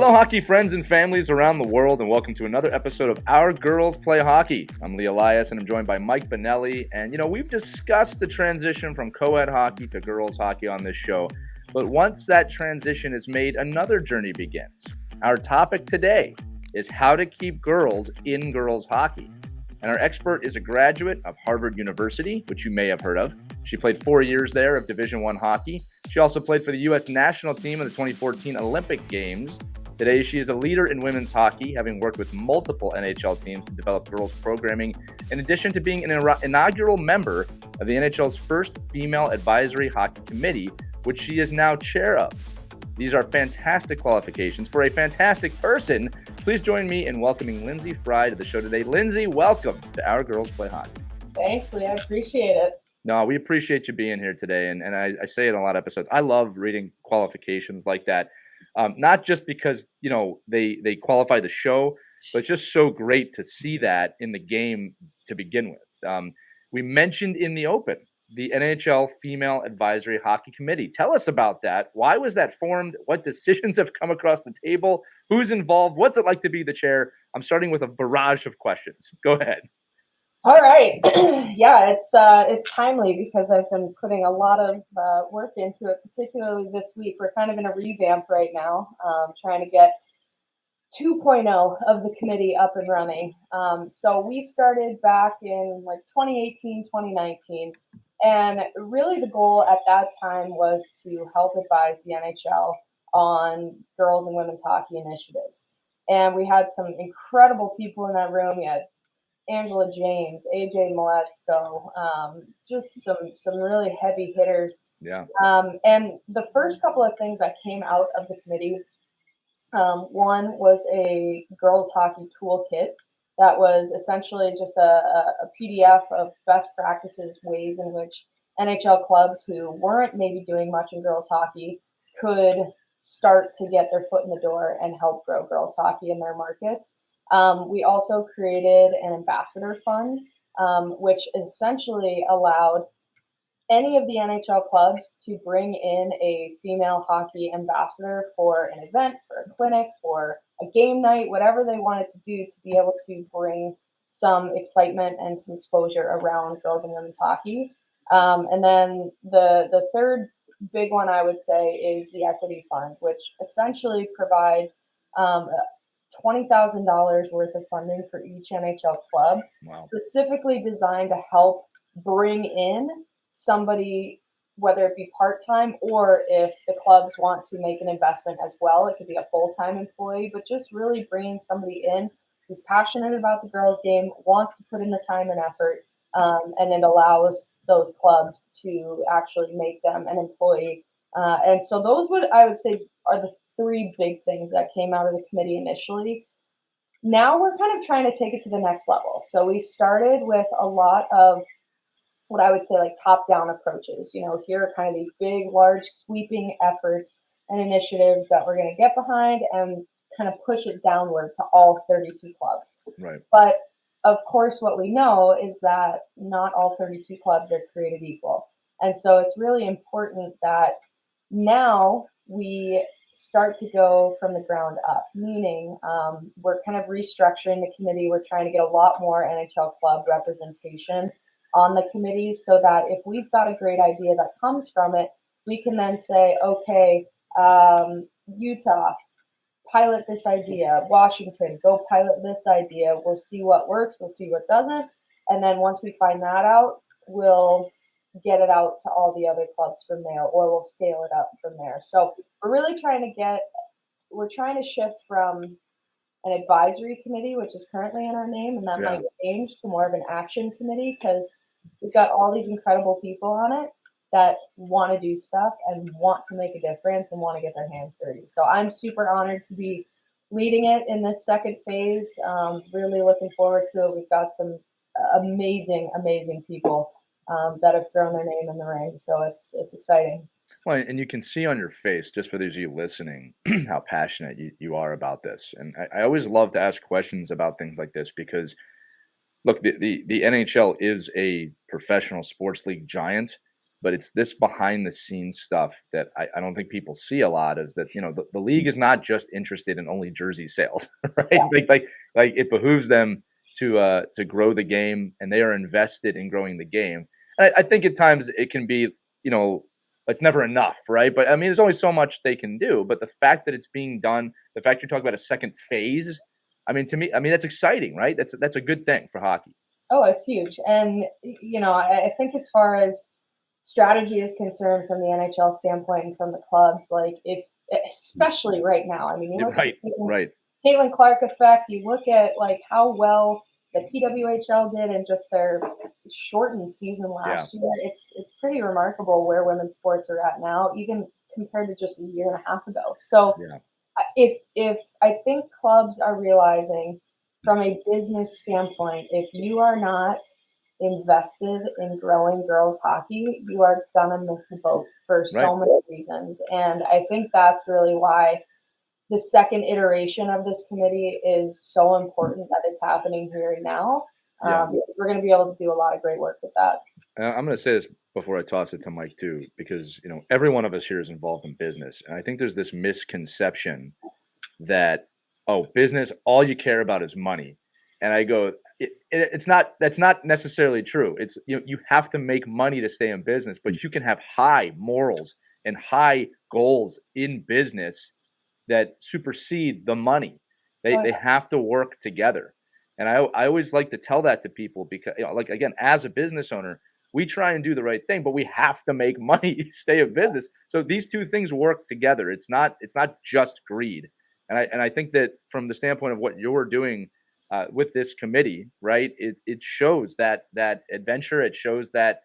Hello, hockey friends and families around the world, and welcome to another episode of Our Girls Play Hockey. I'm Lee Elias, and I'm joined by Mike Benelli. And, we've discussed the transition from co-ed hockey to girls hockey on this show. But once that transition is made, another journey begins. Our topic today is how to keep girls in girls hockey. And our expert is a graduate of Harvard University, which you may have heard of. She played 4 years there of Division I hockey. She also played for the U.S. national team in the 2014 Olympic Games. Today, she is a leader in women's hockey, having worked with multiple NHL teams to develop girls programming, in addition to being an inaugural member of the NHL's first female advisory hockey committee, which she is now chair of. These are fantastic qualifications for a fantastic person. Please join me in welcoming Lindsay Fry to the show today. Lindsay, welcome to Our Girls Play Hockey. Thanks, Lee. I appreciate it. No, we appreciate you being here today. And I say it in a lot of episodes. I love reading qualifications like that. Not just because, they qualify the show, but it's just so great to see that in the game to begin with. We mentioned in the open the NHL Female Advisory Hockey Committee. Tell us about that. Why was that formed? What decisions have come across the table? Who's involved? What's it like to be the chair? I'm starting with a barrage of questions. Go ahead. All right. Yeah, it's timely because I've been putting a lot of work into it, particularly this week. We're kind of in a revamp right now, trying to get 2.0 of the committee up and running. So we started back in 2018, 2019. And really the goal at that time was to help advise the NHL on girls and women's hockey initiatives. And we had some incredible people in that room. We had Angela James, AJ Molesto, just some really heavy hitters. Yeah. And the first couple of things that came out of the committee, one was a girls hockey toolkit that was essentially just a PDF of best practices, ways in which NHL clubs who weren't maybe doing much in girls hockey could start to get their foot in the door and help grow girls hockey in their markets. We also created an ambassador fund, which essentially allowed any of the NHL clubs to bring in a female hockey ambassador for an event, for a clinic, for a game night, whatever they wanted to do to be able to bring some excitement and some exposure around girls and women's hockey. And then the third big one I would say is the equity fund, which essentially provides $20,000 worth of funding for each NHL club, Wow. specifically designed to help bring in somebody, whether it be part-time or if the clubs want to make an investment as well. It could be a full-time employee, but just really bringing somebody in who's passionate about the girls' game, wants to put in the time and effort, and it allows those clubs to actually make them an employee. And so those I would say are the three big things that came out of the committee initially. Now we're kind of trying to take it to the next level. So we started with a lot of what I would say top-down approaches. Here are kind of these big, large, sweeping efforts and initiatives that we're going to get behind and kind of push it downward to all 32 clubs. Right. But of course, what we know is that not all 32 clubs are created equal. And so it's really important that now we start to go from the ground up, meaning we're kind of restructuring the committee. We're trying to get a lot more NHL club representation on the committee so that if we've got a great idea that comes from it, we can then say, okay, Utah, pilot this idea. Washington, go pilot this idea. We'll see what works. We'll see what doesn't. And then once we find that out, we'll get it out to all the other clubs from there, or we'll scale it up from there. So we're really trying to shift from an advisory committee, which is currently in our name, and that might change to more of an action committee because we've got all these incredible people on it that want to do stuff and want to make a difference and want to get their hands dirty. So I'm super honored to be leading it in this second phase. Really looking forward to it. We've got some amazing, amazing people that have thrown their name in the ring. So it's exciting. Well, and you can see on your face, just for those of you listening, how passionate you are about this. And I always love to ask questions about things like this because, look, the NHL is a professional sports league giant, but it's this behind the scenes stuff that I don't think people see a lot. Is that, you know, the league is not just interested in only jersey sales, right? Yeah. Like it behooves them to grow the game, and they are invested in growing the game. And I think at times it can be, you know, it's never enough, right? But I mean, there's only so much they can do. But the fact that it's being done, the fact you're talking about a second phase, I mean, to me, I mean, that's exciting, right? That's a good thing for hockey. Oh, it's huge. And, you know, I think as far as strategy is concerned from the NHL standpoint and from the clubs, like if, especially right now, I mean, you Yeah, look at right, the right. Caitlin Clark effect, you look at like how well the PWHL did in just their shortened season Yeah, last year. It's pretty remarkable where women's sports are at now, even compared to just a year and a half ago. So yeah, if I think clubs are realizing from a business standpoint, if you are not invested in growing girls hockey, you are gonna miss the boat for right. so many reasons. And I think that's really why the second iteration of this committee is so important that it's happening here now. Yeah. We're going to be able to do a lot of great work with that. I'm going to say this before I toss it to Mike too, because, you know, every one of us here is involved in business, and I think there's this misconception that, oh, business, all you care about is money. And I go, it's not. That's not necessarily true. It's, you know, you have to make money to stay in business, but you can have high morals and high goals in business that supersede the money. Oh, They have to work together. And I always like to tell that to people because, you know, like, again, as a business owner, we try and do the right thing, but we have to make money to stay in business. So these two things work together. It's not just greed. And I think that from the standpoint of what you're doing with this committee, right, it shows that adventure. It shows that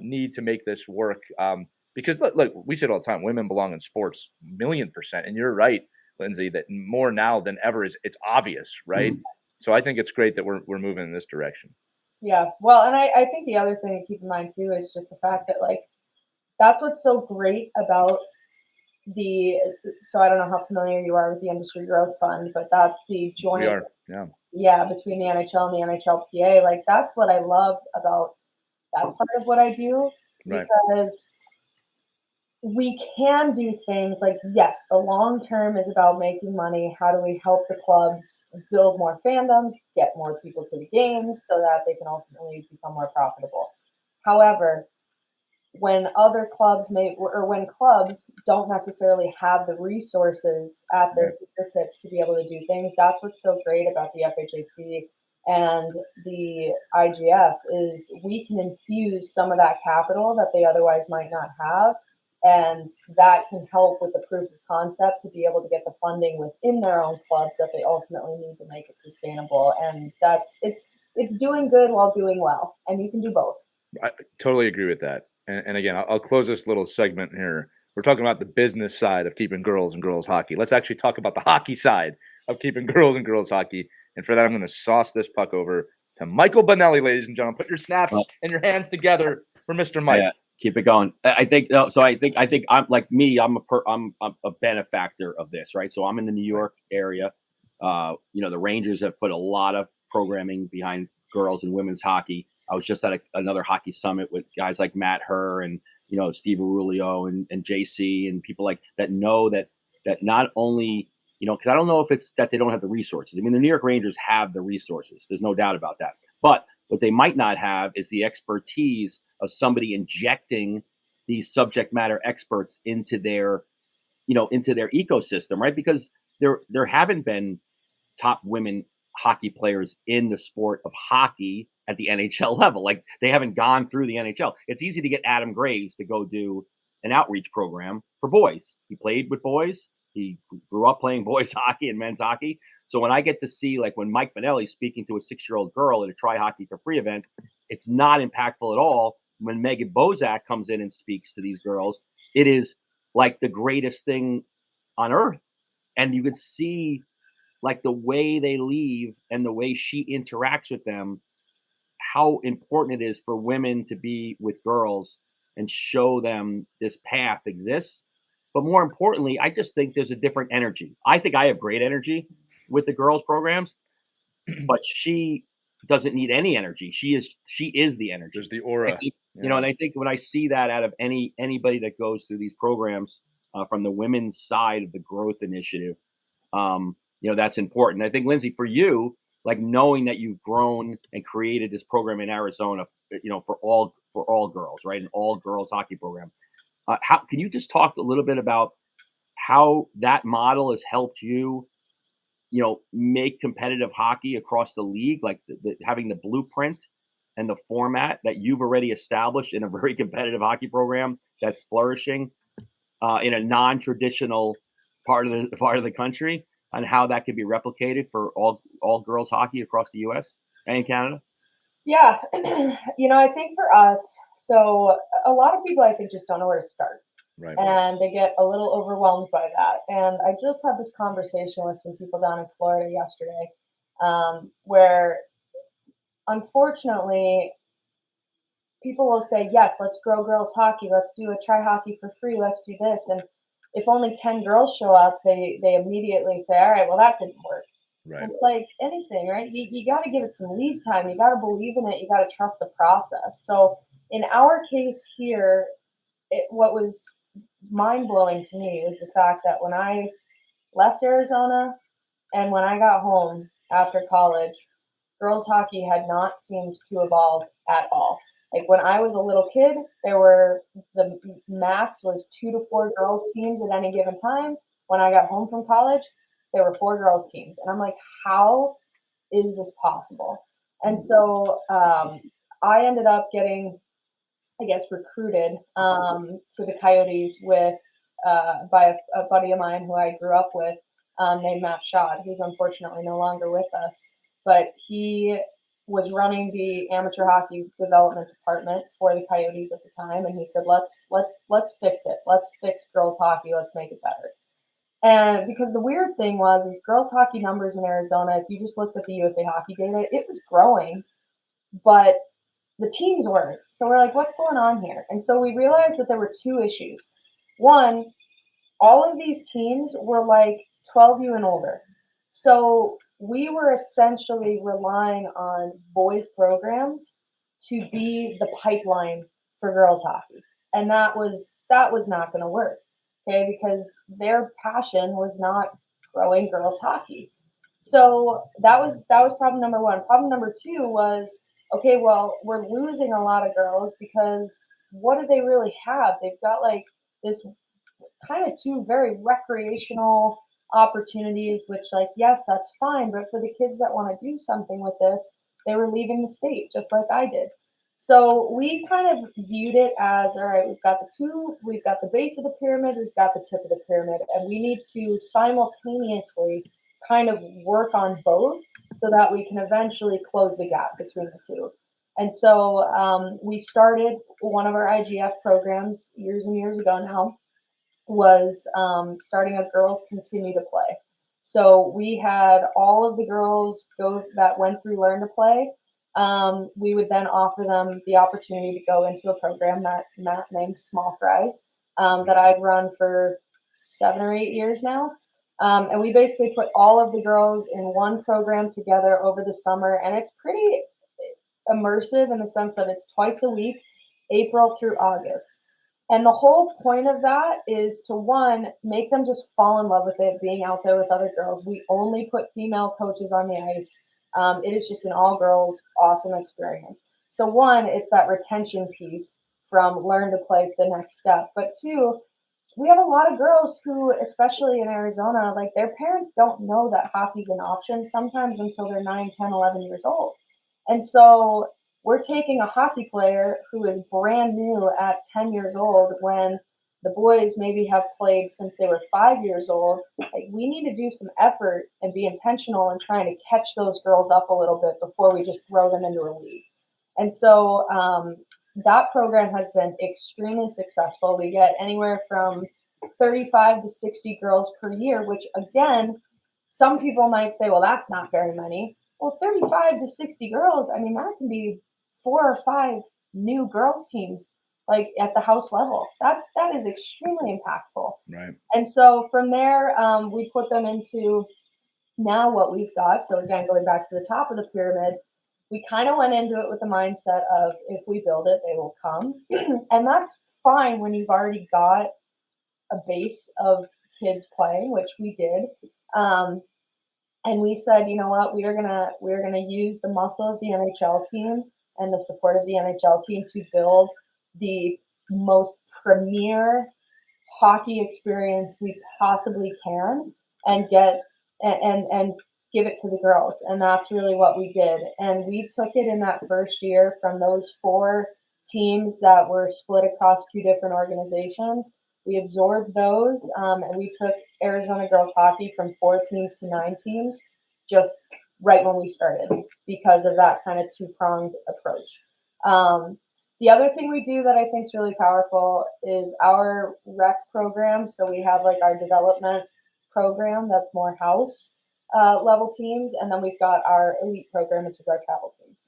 need to make this work. Because look, we say it all the time, women belong in sports, 1,000,000%. And you're right, Lindsay, that more now than ever it's obvious, right? So I think it's great that we're moving in this direction. yeah. Well, and I think the other thing to keep in mind too is just the fact that like that's what's so great about the. So I don't know how familiar you are with the Industry Growth Fund, but that's the We joint, are, yeah, yeah, between the NHL and the NHLPA. Like that's what I love about that part of what I do right, because we can do things like, yes, the long term is about making money. How do we help the clubs build more fandoms, get more people to the games so that they can ultimately become more profitable? However, when other clubs when clubs don't necessarily have the resources at their right, fingertips to be able to do things, that's what's so great about the FHAC and the IGF is we can infuse some of that capital that they otherwise might not have, and that can help with the proof of concept to be able to get the funding within their own clubs that they ultimately need to make it sustainable. And it's doing good while doing well, and you can do both. I totally agree with that. And again, I'll close this little segment here. We're talking about the business side of keeping girls and girls hockey. Let's actually talk about the hockey side of keeping girls and girls hockey. And for that, I'm going to sauce this puck over to Michael Bonelli, ladies and gentlemen. Put your snaps Well, and your hands together for Mr. Mike. yeah, keep it going. I think no, so. I think I'm like me. I'm a benefactor of this, right? So I'm in the New York area. You know, the Rangers have put a lot of programming behind girls and women's hockey. I was just at another hockey summit with guys like Matt Herr and, you know, Steve Aurelio and JC and people like that know that not only, you know, because I don't know if it's that they don't have the resources. I mean, the New York Rangers have the resources. There's no doubt about that. But what they might not have is the expertise of somebody injecting these subject matter experts into their, you know, into their ecosystem, right? Because there haven't been top women hockey players in the sport of hockey at the NHL level. Like they haven't gone through the NHL. It's easy to get Adam Graves to go do an outreach program for boys. He played with boys. He grew up playing boys hockey and men's hockey. So when I get to see, like when Mike Bonelli speaking to a 6-year-old girl at a Try Hockey for Free event, it's not impactful at all. When Megan Bozak comes in and speaks to these girls, it is like the greatest thing on earth. And you could see like the way they leave and the way she interacts with them, how important it is for women to be with girls and show them this path exists. But more importantly, I just think there's a different energy. I think I have great energy with the girls programs, but she doesn't need any energy. She is the energy. There's the aura. You know, and I think when I see that out of anybody that goes through these programs from the women's side of the growth initiative, you know, that's important. I think, Lindsay, for you, like knowing that you've grown and created this program in Arizona, you know, for all girls, right, an all girls hockey program. How can you just talk a little bit about how that model has helped you, you know, make competitive hockey across the league, like having the blueprint and the format that you've already established in a very competitive hockey program that's flourishing in a non-traditional part of the country, and how that could be replicated for all girls hockey across the U.S. and Canada? Yeah, you know, I think for us, so a lot of people I think just don't know where to start. Right. And they get a little overwhelmed by that. And I just had this conversation with some people down in Florida yesterday, where unfortunately people will say, yes, let's grow girls hockey. Let's do a try hockey for free. Let's do this. And if only 10 girls show up, they immediately say, all right, well, that didn't work. Right. It's like anything, right? You got to give it some lead time. You got to believe in it. You got to trust the process. So in our case here, what was mind-blowing to me is the fact that when I left Arizona and when I got home after college, girls hockey had not seemed to evolve at all. Like when I was a little kid, the max was 2 to 4 girls teams at any given time. When I got home from college, there were 4 girls teams. And I'm like, how is this possible? And so I ended up getting, I guess, recruited to the Coyotes by a buddy of mine who I grew up with named Matt Schad, who's unfortunately no longer with us. But he was running the amateur hockey development department for the Coyotes at the time, and he said, "Let's fix it. Let's fix girls hockey. Let's make it better." And because the weird thing is girls hockey numbers in Arizona, if you just looked at the USA Hockey data, it was growing, but the teams weren't. So we're like, what's going on here? And so we realized that there were 2 issues. One, all of these teams were like 12U and older. So we were essentially relying on boys programs to be the pipeline for girls hockey. And that was not going to work. Okay, because their passion was not growing girls hockey. So that was problem number 1. Problem number 2 was, okay, well, we're losing a lot of girls because what do they really have? They've got like this kind of 2 very recreational opportunities, which, like, yes, that's fine, but for the kids that want to do something with this, they were leaving the state just like I did. So we kind of viewed it as, all right, we've got the base of the pyramid, we've got the tip of the pyramid, and we need to simultaneously kind of work on both so that we can eventually close the gap between the 2. And so we started one of our IGF programs years and years ago now, was starting a girls continue to play. So we had all of the girls that went through Learn to Play. We would then offer them the opportunity to go into a program that Matt named Small Fries, that I've run for 7 or 8 years now. And we basically put all of the girls in one program together over the summer. And it's pretty immersive in the sense that it's twice a week, April through August. And the whole point of that is to, 1, make them just fall in love with it, being out there with other girls. We only put female coaches on the ice. It is just an all-girls, awesome experience. So 1, it's that retention piece from Learn to Play to the next step. But 2, we have a lot of girls who, especially in Arizona, like their parents don't know that hockey's an option sometimes until they're 9, 10, 11 years old. And so we're taking a hockey player who is brand new at 10 years old when the boys maybe have played since they were 5 years old. Like, we need to do some effort and be intentional in trying to catch those girls up a little bit before we just throw them into a league. And so that program has been extremely successful. We get anywhere from 35 to 60 girls per year, which, again, some people might say, well, that's not very many. Well, 35 to 60 girls, I mean, that can be 4 or 5 new girls teams, like at the house level. That is extremely impactful. Right. And so from there, we put them into now what we've got. So again, going back to the top of the pyramid, we kind of went into it with the mindset of if we build it, they will come. And that's fine when you've already got a base of kids playing, which we did. And we said, you know what, we're gonna use the muscle of the NHL team and the support of the NHL team to build the most premier hockey experience we possibly can, and get and give it to the girls. And that's really what we did. And we took it in that first year from those 4 teams that were split across 2 different organizations. We absorbed those, and we took Arizona girls hockey from 4 teams to 9 teams just right when we started, because of that kind of 2-pronged approach. The other thing we do that I think is really powerful is our rec program. So we have like our development program that's more house level teams, and then we've got our elite program, which is our travel teams.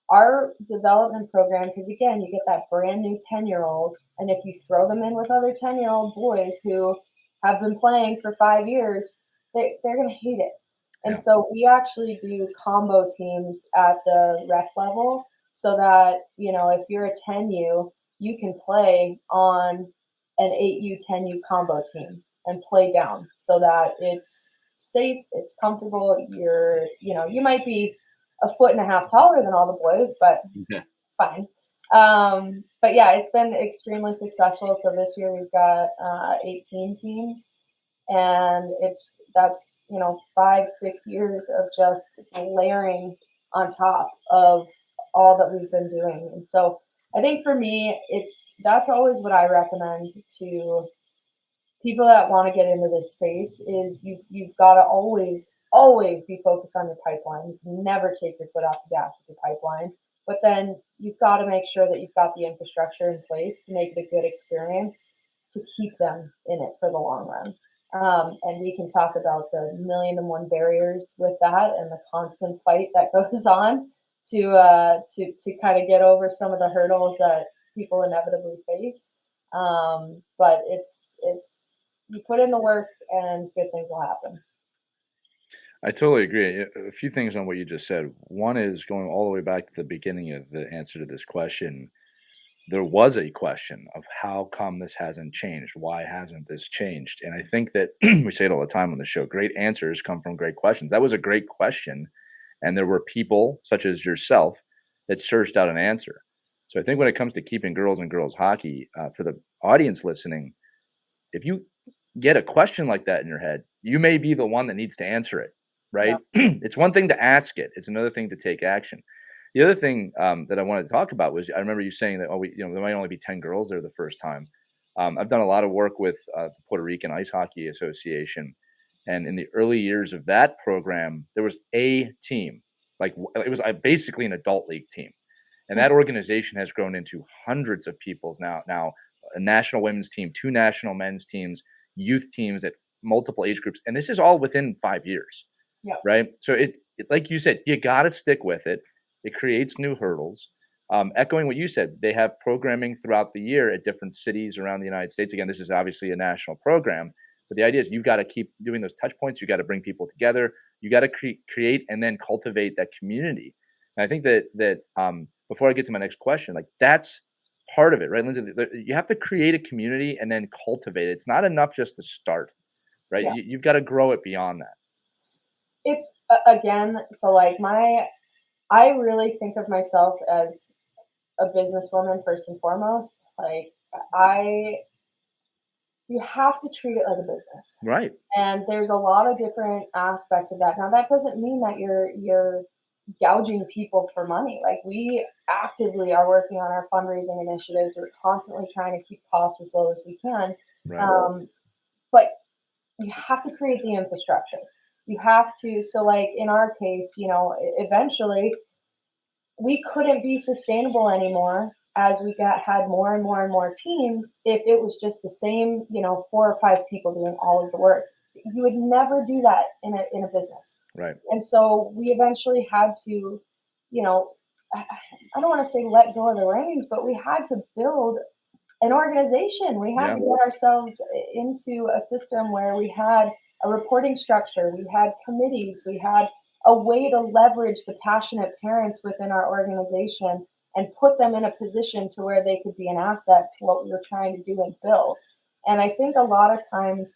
Our development program, because again, you get that brand new 10-year-old, and if you throw them in with other 10-year-old boys who have been playing for 5 years, they're going to hate it. And so we actually do combo teams at the rec level, so that, you know, if you're a 10U, you can play on an 8U, 10U combo team and play down, so that it's safe, it's comfortable. You might be a foot and a half taller than all the boys, but it's fine. But yeah, it's been extremely successful. So this year we've got 18 teams, and that's 5-6 years of just layering on top of all that we've been doing. And so I think for me, that's always what I recommend to people that want to get into this space is you've got to always be focused on your pipeline. You can never take your foot off the gas with your pipeline, but then you've got to make sure that you've got the infrastructure in place to make it a good experience to keep them in it for the long run. And we can talk about the 1,000,001 barriers with that, and the constant fight that goes on to kind of get over some of the hurdles that people inevitably face. But it's you put in the work and good things will happen. I totally agree. A few things on what you just said. One is going all the way back to the beginning of the answer to this question. There was a question of how come this hasn't changed? Why hasn't this changed? And I think that we say it all the time on the show, great answers come from great questions. That was a great question. And there were people such as yourself that searched out an answer. So I think when it comes to keeping girls in girls hockey, for the audience listening, if you get a question like that in your head, you may be the one that needs to answer it, right? Yeah. It's one thing to ask it. It's another thing to take action. The other thing that I wanted to talk about was I remember you saying that there might only be 10 girls there the first time. I've done a lot of work with the Puerto Rican Ice Hockey Association, and in the early years of that program, there was a team, like it was basically an adult league team, and that organization has grown into hundreds of peoples now. Now, a national women's team, 2 national men's teams, youth teams at multiple age groups, and this is all within 5 years. Yeah. Right. So it like you said, you got to stick with it. It creates new hurdles. Echoing what you said, they have programming throughout the year at different cities around the United States. Again, this is obviously a national program, but the idea is you've got to keep doing those touch points. You got to bring people together. You got to create and then cultivate that community. And I think that before I get to my next question, like that's part of it, right, Lindsay? You have to create a community and then cultivate it. It's not enough just to start, right? Yeah. You've got to grow it beyond that. It's again, so like I really think of myself as a businesswoman first and foremost. Like you have to treat it like a business, right? And there's a lot of different aspects of that. Now, that doesn't mean that you're gouging people for money. Like, we actively are working on our fundraising initiatives. We're constantly trying to keep costs as low as we can. Right. But you have to create the infrastructure. You have to. So, like in our case, eventually we couldn't be sustainable anymore as we had more and more and more teams if it was just the same, 4 or 5 people doing all of the work. You would never do that in a business. Right. And so we eventually had to, I don't want to say let go of the reins, but we had to build an organization. We had to get ourselves into a system where we had a reporting structure, we had committees, we had a way to leverage the passionate parents within our organization and put them in a position to where they could be an asset to what we were trying to do and build. And I think a lot of times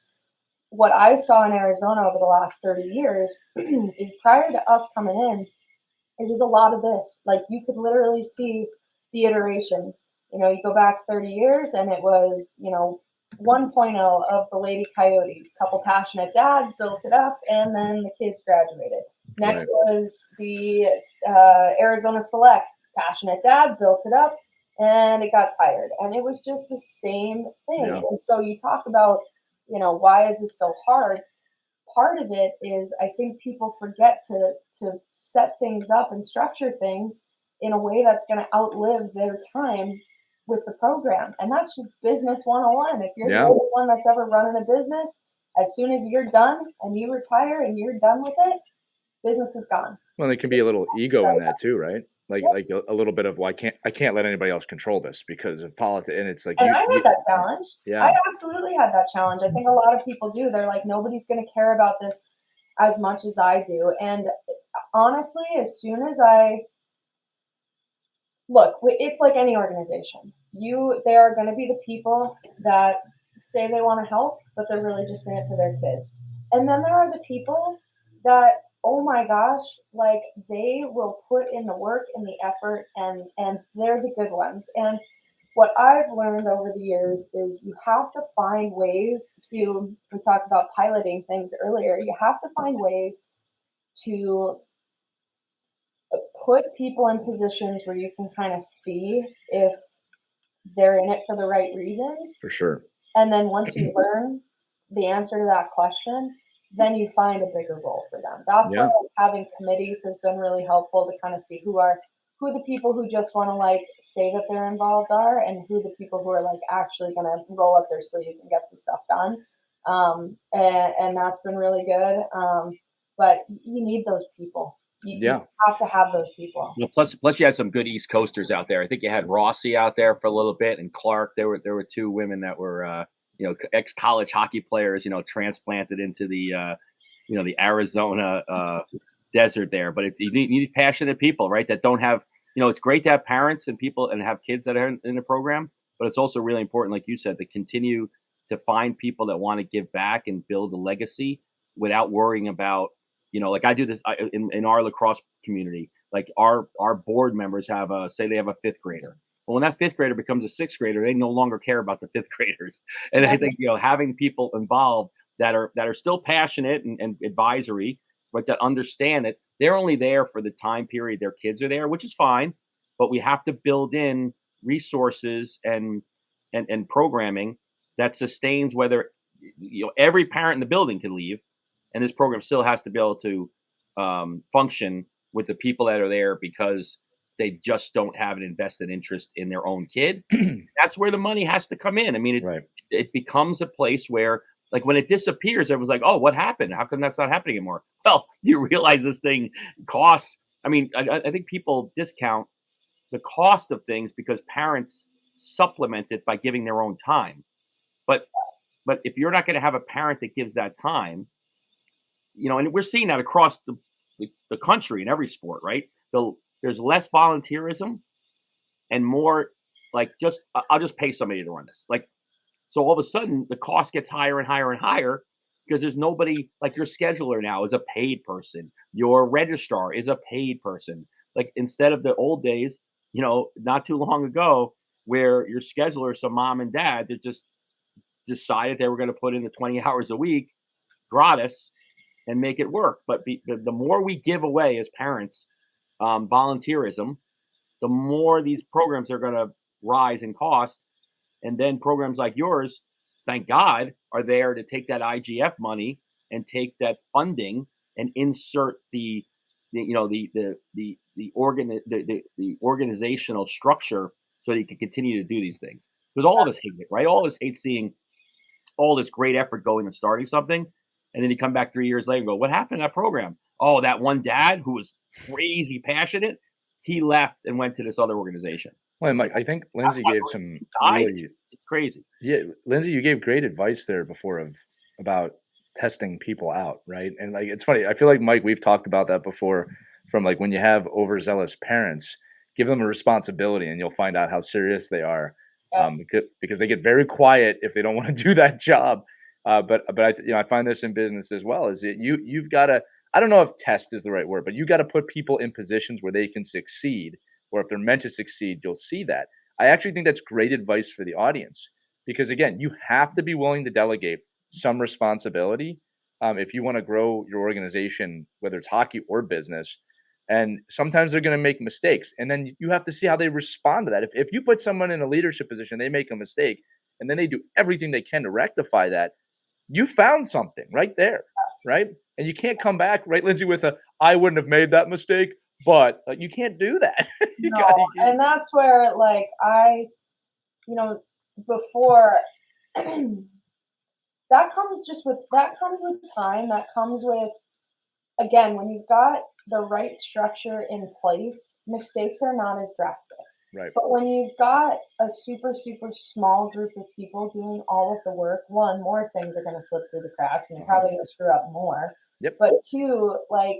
what I saw in Arizona over the last 30 years is prior to us coming in, it was a lot of this. Like you could literally see the iterations. You know, you go back 30 years and it was, 1.0 of the Lady Coyotes. Couple passionate dads built it up, and then the kids graduated. Next was the Arizona Select. Passionate dad built it up, and it got tired. And it was just the same thing. Yeah. And so you talk about, why is this so hard? Part of it is I think people forget to set things up and structure things in a way that's going to outlive their time with the program. And that's just business 101. If you're the only one that's ever running a business, as soon as you're done and you retire and you're done with it, business is gone. Well, there can be a little ego in that too, right? Like a little bit of, well, I can't let anybody else control this because of politics. And it's like, and I had that challenge. Yeah, I absolutely had that challenge. I think a lot of people do. They're like, nobody's going to care about this as much as I do. And honestly, as soon as it's like any organization. There are going to be the people that say they want to help, but they're really just in it for their kid. And then there are the people that, oh my gosh, like they will put in the work and the effort, and they're the good ones. And what I've learned over the years is you have to find ways we talked about piloting things earlier, you have to find ways to put people in positions where you can kind of see if they're in it for the right reasons. For sure. And then once you learn the answer to that question, then you find a bigger role for them. That's why having committees has been really helpful to kind of see who the people who just want to say that they're involved are, and who the people who are actually going to roll up their sleeves and get some stuff done. And that's been really good. But you need those people. You have to have those people. Plus you had some good East Coasters out there. I think you had Rossi out there for a little bit, and Clark. There were two women that were ex-college hockey players, transplanted into the the Arizona desert there. But you need passionate people, right? That don't have, it's great to have parents and people and have kids that are in the program, but it's also really important, like you said, to continue to find people that want to give back and build a legacy without worrying about. Like I do this in our lacrosse community. Like our board members have say they have a fifth grader. Well, when that fifth grader becomes a sixth grader, they no longer care about the fifth graders. And I think having people involved that are still passionate and advisory, but that understand it, they're only there for the time period their kids are there, which is fine. But we have to build in resources and programming that sustains whether every parent in the building can leave. And this program still has to be able to function with the people that are there because they just don't have an invested interest in their own kid. That's where the money has to come in. I mean, it becomes a place where, like, when it disappears, it was like, oh, what happened? How come that's not happening anymore? Well, you realize this thing costs. I mean, I think people discount the cost of things because parents supplement it by giving their own time. But if you're not going to have a parent that gives that time, and we're seeing that across the country in every sport, right? There's less volunteerism and more I'll just pay somebody to run this. So all of a sudden the cost gets higher and higher and higher because there's nobody, like your scheduler now is a paid person. Your registrar is a paid person. Like instead of the old days, not too long ago where your scheduler, some mom and dad that just decided they were going to put in the 20 hours a week gratis and make it work. But the more we give away as parents, volunteerism, the more these programs are going to rise in cost. And then programs like yours, thank God, are there to take that IGF money and take that funding and insert the organizational structure so that you can continue to do these things. Because all of us hate it, right? All of us hate seeing all this great effort going and starting something. And then you come back 3 years later and go, what happened to that program? Oh, that one dad who was crazy passionate, he left and went to this other organization. Well, Mike, I think Lindsay gave some really, it's crazy. Yeah, Lindsay, you gave great advice there before about testing people out, right? And like it's funny. I feel like Mike, we've talked about that before. From like when you have overzealous parents, give them a responsibility, and you'll find out how serious they are. Yes. Because they get very quiet if they don't want to do that job. But I find this in business as well. Is that you've got to, I don't know if test is the right word, but you got to put people in positions where they can succeed, or if they're meant to succeed, you'll see that. I actually think that's great advice for the audience because again, you have to be willing to delegate some responsibility if you want to grow your organization, whether it's hockey or business. And sometimes they're going to make mistakes, and then you have to see how they respond to that. If you put someone in a leadership position, they make a mistake, and then they do everything they can to rectify that, you found something right there, right? And you can't come back, right, Lindsay, with a "I wouldn't have made that mistake," but you can't do that. No, and that's where like before that comes with time. That comes with, again, when you've got the right structure in place, mistakes are not as drastic. Right. But when you've got a super, super small group of people doing all of the work, one, more things are going to slip through the cracks and you're probably going to screw up more. Yep. But two, like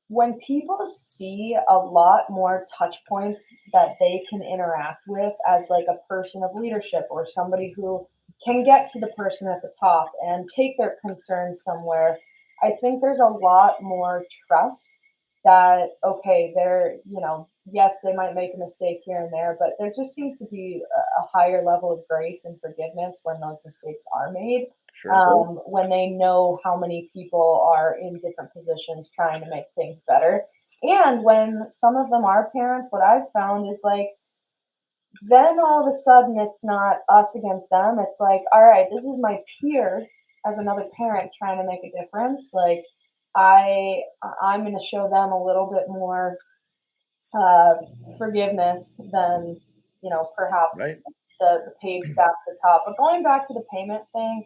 when people see a lot more touch points that they can interact with as like a person of leadership or somebody who can get to the person at the top and take their concerns somewhere, I think there's a lot more trust that, okay, yes, they might make a mistake here and there, but there just seems to be a higher level of grace and forgiveness when those mistakes are made. Sure. When they know how many people are in different positions trying to make things better. And when some of them are parents, what I've found is like, then all of a sudden it's not us against them. It's like, all right, this is my peer as another parent trying to make a difference. Like I'm going to show them a little bit more forgiveness than, perhaps Right. the paid staff at the top. But going back to the payment thing,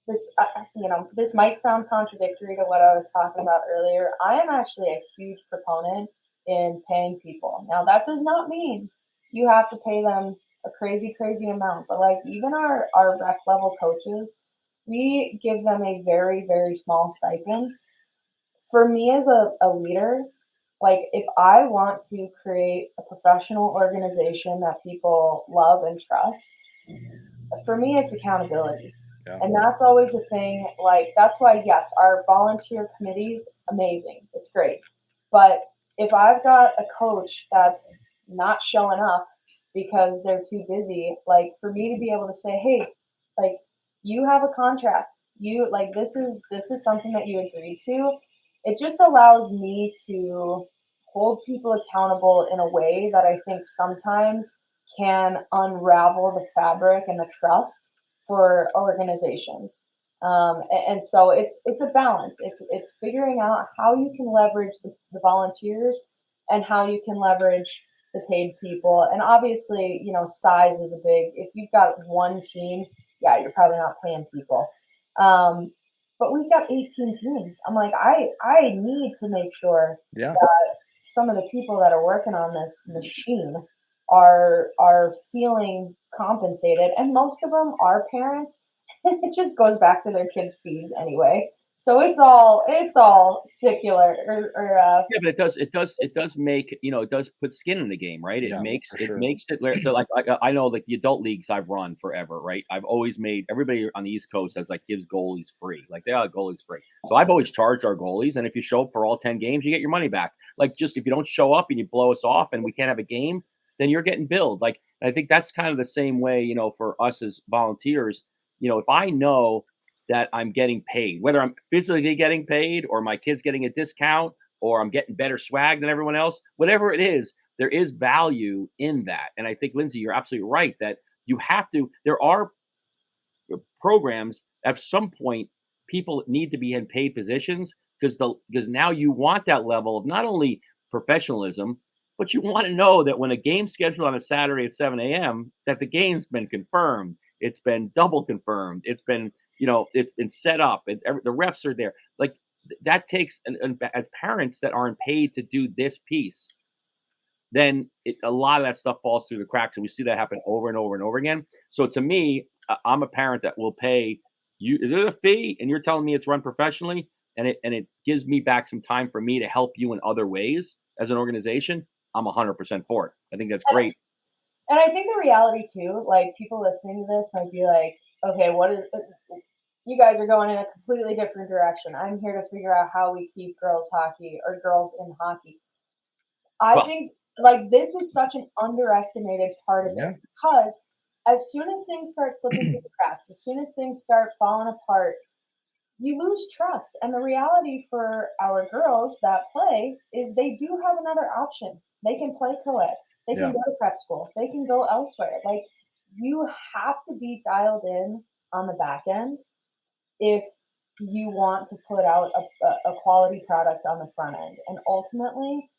this might sound contradictory to what I was talking about earlier. I am actually a huge proponent in paying people. Now, that does not mean you have to pay them a crazy, crazy amount, but like even our rec level coaches, we give them a very, very small stipend. For me as a leader, like if I want to create a professional organization that people love and trust, for me, it's accountability. Yeah. And that's always a thing. Like, that's why, yes, our volunteer committee's amazing. It's great. But if I've got a coach that's not showing up because they're too busy, like for me to be able to say, hey, like you have a contract. You like this is something that you agreed to. It just allows me to hold people accountable in a way that I think sometimes can unravel the fabric and the trust for organizations. And so it's a balance. It's figuring out how you can leverage the volunteers and how you can leverage the paid people. And obviously, size is a big, if you've got one team, yeah, you're probably not paying people. But we've got 18 teams. I'm like, I need to make sure that some of the people that are working on this machine are feeling compensated, and most of them are parents. It just goes back to their kids' fees anyway. So it's all secular. Yeah, but it does make it does put skin in the game, right? It makes it so like I know like the adult leagues I've run forever, right? I've always made everybody on the East Coast gives goalies free, like they are goalies free. So I've always charged our goalies, and if you show up for all 10 games, you get your money back. Like just if you don't show up and you blow us off and we can't have a game, then you're getting billed. Like I think that's kind of the same way, for us as volunteers. If I know that I'm getting paid, whether I'm physically getting paid or my kid's getting a discount or I'm getting better swag than everyone else, whatever it is, there is value in that. And I think, Lindsay, you're absolutely right that there are programs at some point people need to be in paid positions because now you want that level of not only professionalism, but you want to know that when a game's scheduled on a Saturday at 7 a.m., that the game's been confirmed. It's been double confirmed. It's been set up. The refs are there. Like that takes, and as parents that aren't paid to do this piece, then a lot of that stuff falls through the cracks. And we see that happen over and over and over again. So to me, I'm a parent that will pay there's a fee, and you're telling me it's run professionally, and it gives me back some time for me to help you in other ways as an organization, I'm 100% for it. I think that's great. And I think the reality too, like people listening to this might be like, okay, what is you guys are going in a completely different direction. I'm here to figure out how we keep girls hockey or girls in hockey. I think like this is such an underestimated part of it, because as soon as things start slipping through the cracks, as soon as things start falling apart, you lose trust. And the reality for our girls that play is they do have another option. They can play co-ed. They can go to prep school. They can go elsewhere. Like, you have to be dialed in on the back end if you want to put out a quality product on the front end. And ultimately,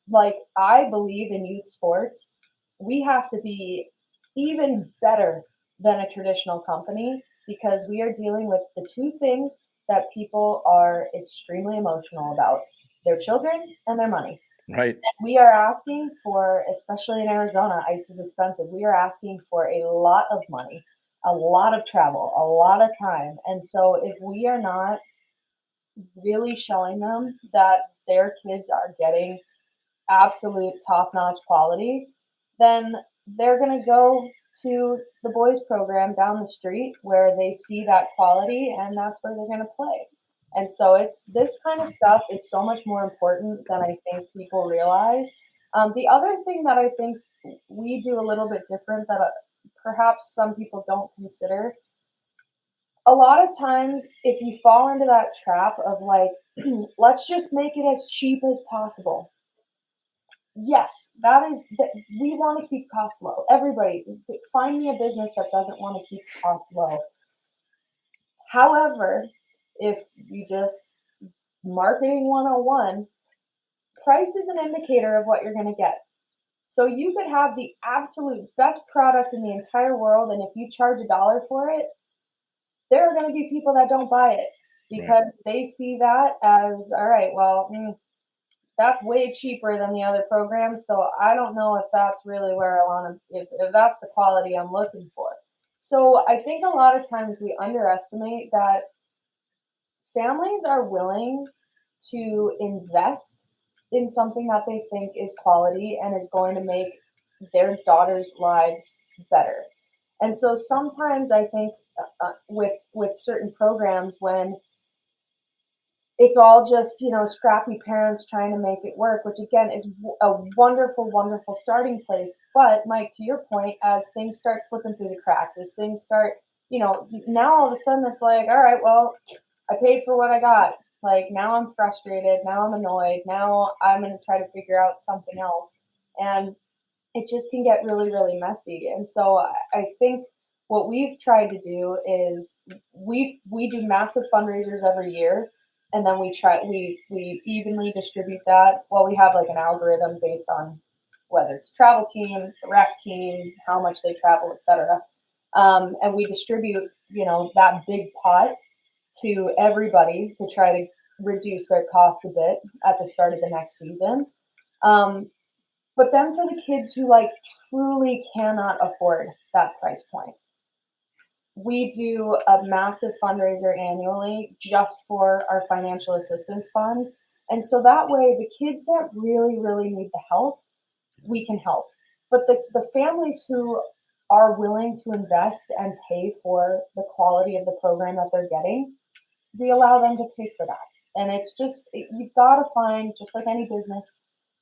like, I believe in youth sports, we have to be even better than a traditional company, because we are dealing with the two things that people are extremely emotional about: their children and their money. Right. And we are asking for, especially in Arizona, ice is expensive. We are asking for a lot of money, a lot of travel, a lot of time. And so if we are not really showing them that their kids are getting absolute top-notch quality, then they're going to go to the boys program down the street where they see that quality, and that's where they're going to play. And so it's this kind of stuff is so much more important than I think people realize. The other thing that I think we do a little bit different that perhaps some people don't consider, a lot of times if you fall into that trap of like, let's just make it as cheap as possible. Yes, we want to keep costs low. Everybody, find me a business that doesn't want to keep costs low. However, if you just marketing 101, price is an indicator of what you're going to get. So you could have the absolute best product in the entire world, and if you charge $1 for it, there are going to be people that don't buy it because they see that as, all right, well, that's way cheaper than the other programs, so I don't know if that's really where I want to, if that's the quality I'm looking for. So I think a lot of times we underestimate that families are willing to invest in something that they think is quality and is going to make their daughters' lives better. And so sometimes I think with certain programs, when it's all just, scrappy parents trying to make it work, which again is a wonderful, wonderful starting place. But Mike, to your point, as things start slipping through the cracks, as things start, now all of a sudden it's like, all right, well, I paid for what I got. Like, now I'm frustrated. Now I'm annoyed. Now I'm going to try to figure out something else. And it just can get really, really messy. And so I think what we've tried to do is we do massive fundraisers every year. And then we evenly distribute that. Well, we have like an algorithm based on whether it's travel team, the rec team, how much they travel, etc. And we distribute, that big pot to everybody to try to reduce their costs a bit at the start of the next season. But then for the kids who truly cannot afford that price point, we do a massive fundraiser annually just for our financial assistance fund. And so that way, the kids that really, really need the help, we can help. But the families who are willing to invest and pay for the quality of the program that they're getting, we allow them to pay for that. And it's just, you've got to find, just like any business,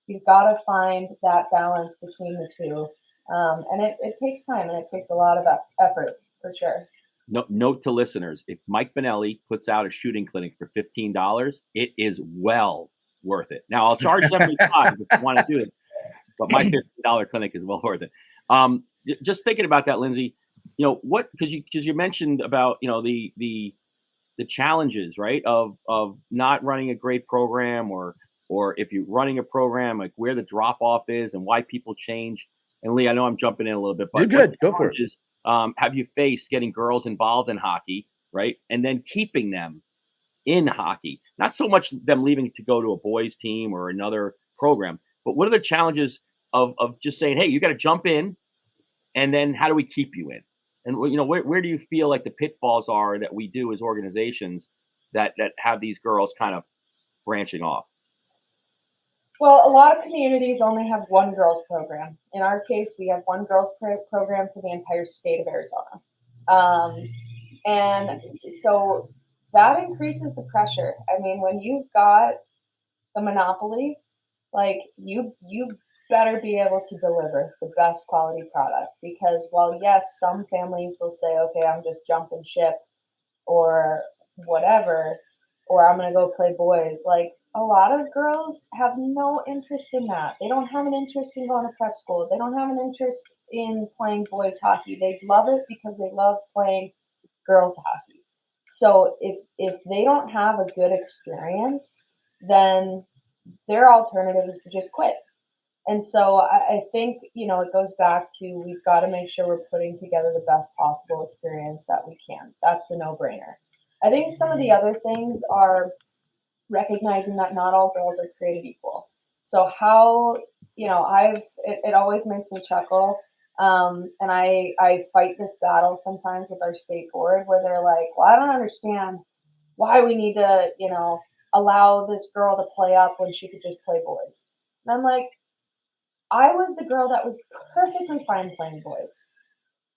you've got to find that balance between the two. And it takes time, and it takes a lot of effort, for sure. Note to listeners, if Mike Benelli puts out a shooting clinic for $15, it is well worth it. Now, I'll charge $75 if you want to do it, but my $15 clinic is well worth it. Just thinking about that, Lindsay, because you mentioned about, the challenges, right, of not running a great program, or if you're running a program, like where the drop off is and why people change. And Lee, I know I'm jumping in a little bit, but you're good. Go for it. Have you faced getting girls involved in hockey, right, and then keeping them in hockey? Not so much them leaving to go to a boys team or another program, but what are the challenges of just saying, hey, you got to jump in, and then how do we keep you in? And where do you feel like the pitfalls are that we do as organizations that have these girls kind of branching off? Well, a lot of communities only have one girls program. In our case, we have one girls program for the entire state of Arizona. And so that increases the pressure. I mean, when you've got the monopoly, like you better be able to deliver the best quality product, because while yes, some families will say, okay, I'm just jumping ship or whatever, or I'm going to go play boys. Like, a lot of girls have no interest in that. They don't have an interest in going to prep school. They don't have an interest in playing boys hockey. They love it because they love playing girls hockey. So if they don't have a good experience, then their alternative is to just quit. And so I think, it goes back to, we've got to make sure we're putting together the best possible experience that we can. That's the no-brainer. I think some of the other things are recognizing that not all girls are created equal. So how, it always makes me chuckle. And I fight this battle sometimes with our state board, where they're like, well, I don't understand why we need to, allow this girl to play up when she could just play boys. And I'm like, I was the girl that was perfectly fine playing boys.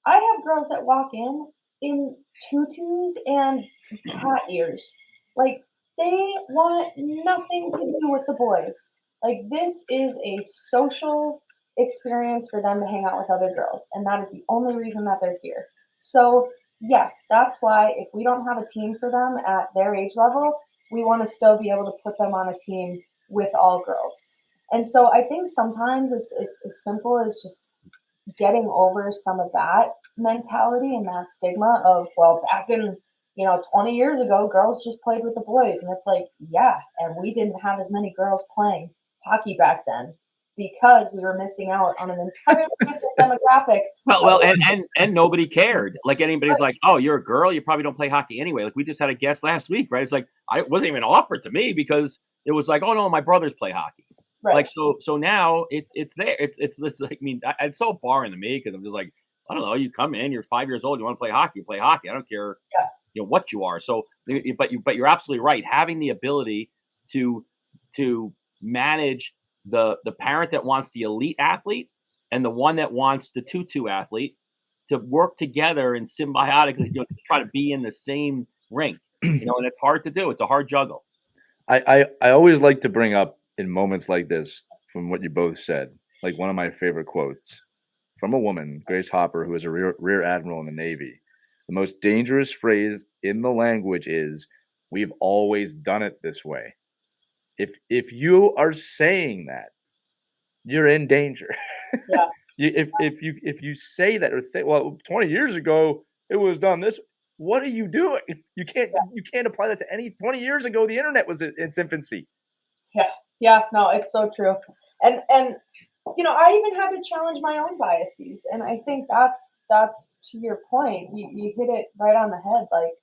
I have girls that walk in tutus and cat ears. Like, they want nothing to do with the boys. Like, this is a social experience for them to hang out with other girls, and that is the only reason that they're here. So, yes, that's why if we don't have a team for them at their age level, we want to still be able to put them on a team with all girls. And so I think sometimes it's as simple as just getting over some of that mentality and that stigma of, well, back in 20 years ago, girls just played with the boys. And it's like, yeah, and we didn't have as many girls playing hockey back then because we were missing out on an entirely different demographic. Well, and nobody cared. Like, anybody's like, oh, you're a girl, you probably don't play hockey anyway. Like, we just had a guest last week, right? It's like, I wasn't even offered to me because it was like, oh no, my brothers play hockey. Right. Like, so now it's there. It's this, like, I mean, it's so foreign to me because I'm just like, I don't know. You come in, you're 5 years old, you want to play hockey, you play hockey. I don't care, what you are. So, but you're absolutely right. Having the ability to manage the parent that wants the elite athlete and the one that wants the tutu athlete to work together and symbiotically, to try to be in the same rink. And it's hard to do. It's a hard juggle. I always like to bring up, in moments like this, from what you both said, like one of my favorite quotes from a woman, Grace Hopper, who is a rear admiral in the Navy. The most dangerous phrase in the language is, "We've always done it this way." If you are saying that, you're in danger. Yeah. if you say that or think, well, 20 years ago it was done this, what are you doing? You can't apply that to any 20 years ago. The internet was in its infancy. Yeah, no, it's so true. And I even had to challenge my own biases. And I think that's to your point. You hit it right on the head. Like,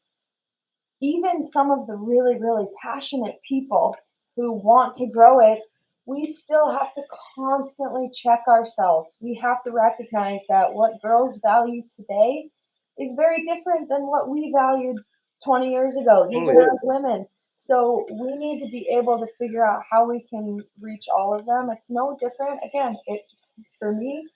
even some of the really, really passionate people who want to grow it, we still have to constantly check ourselves. We have to recognize that what girls value today is very different than what we valued 20 years ago, even as women. So we need to be able to figure out how we can reach all of them. It's no different. Again, for me,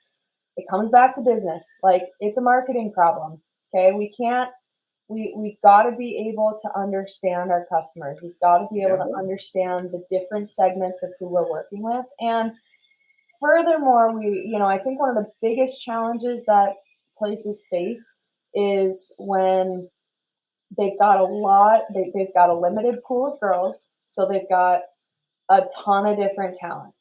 it comes back to business. Like, it's a marketing problem. Okay, we've got to be able to understand our customers. We've got to be able to understand the different segments of who we're working with. And furthermore, I think one of the biggest challenges that places face is when they've got a limited pool of girls, so they've got a ton of different talent.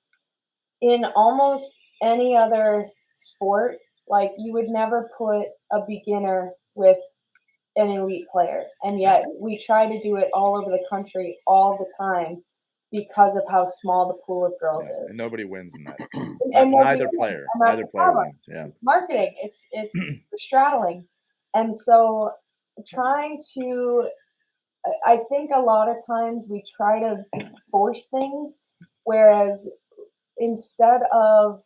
In almost any other sport, like, you would never put a beginner with an elite player, and yet we try to do it all over the country all the time because of how small the pool of girls is. And nobody wins in that. and neither player wins. Yeah. Marketing, it's straddling. And so trying to, I think a lot of times we try to force things, whereas instead of,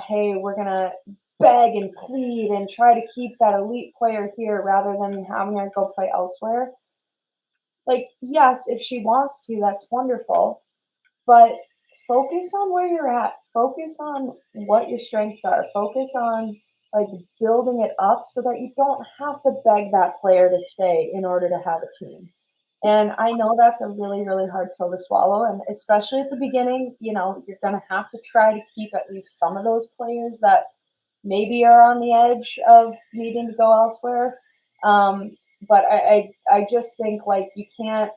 hey, we're going to beg and plead and try to keep that elite player here rather than having her go play elsewhere. Like, yes, if she wants to, that's wonderful, but focus on where you're at. Focus on what your strengths are. Focus on like building it up so that you don't have to beg that player to stay in order to have a team. And I know that's a really, really hard pill to swallow. And especially at the beginning, you know, you're going to have to try to keep at least some of those players that maybe are on the edge of needing to go elsewhere. But I just think like you can't,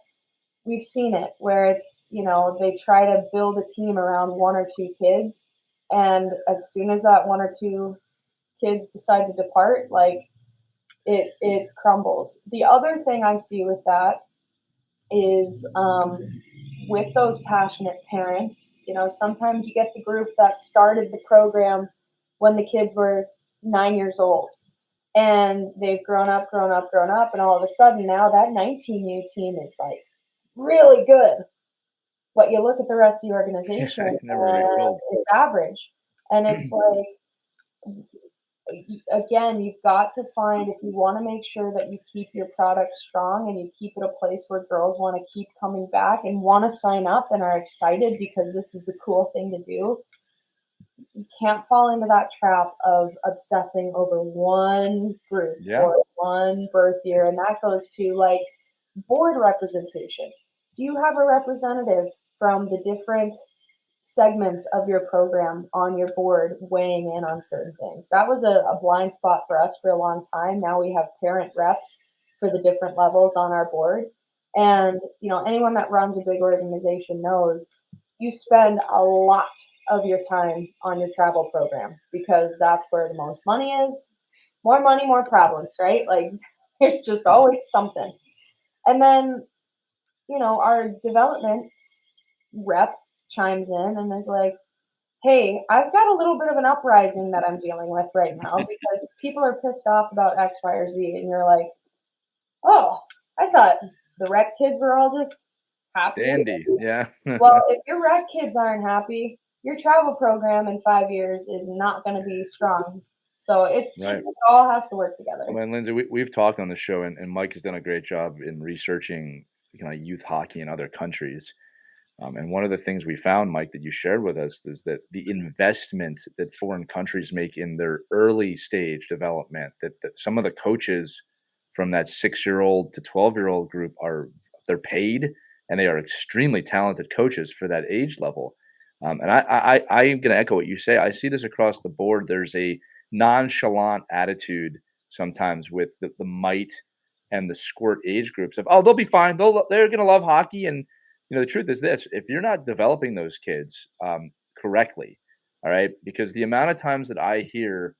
we've seen it where it's, you know, they try to build a team around one or two kids. And as soon as that one or two kids decide to depart, like it crumbles. The other thing I see with that is with those passionate parents, you know, sometimes you get the group that started the program when the kids were 9 years old and they've grown up, and all of a sudden now that 19U team is like really good. But you look at the rest of the organization and it's average. And it's like, again, you've got to find, if you want to make sure that you keep your product strong and you keep it a place where girls want to keep coming back and want to sign up and are excited because this is the cool thing to do, you can't fall into that trap of obsessing over one group or one birth year. And that goes to like board representation. Do you have a representative from the different segments of your program on your board weighing in on certain things? That was a blind spot for us for a long time. Now we have parent reps for the different levels on our board. And, you know, anyone that runs a big organization knows you spend a lot of your time on your travel program because that's where the most money is. More money, more problems, right? Like there's just always something. And then, you know, our development rep chimes in and is like, hey, I've got a little bit of an uprising that I'm dealing with right now because people are pissed off about X, Y, or Z. And you're like, oh, I thought the rec kids were all just happy. Dandy, yeah. Well, if your rec kids aren't happy, your travel program in 5 years is not going to be strong. So it's just, it all has to work together. I mean, Lindsay, we've talked on the show, and Mike has done a great job in researching kind of youth hockey in other countries. And one of the things we found, Mike, that you shared with us is that the investment that foreign countries make in their early stage development, that some of the coaches from that 6-year-old to 12-year-old group they're paid, and they are extremely talented coaches for that age level. And I'm going to echo what you say. I see this across the board. There's a nonchalant attitude sometimes with the might and the squirt age groups of, oh, they'll be fine. They're going to love hockey. And, you know, the truth is this, if you're not developing those kids correctly, all right, because the amount of times that I hear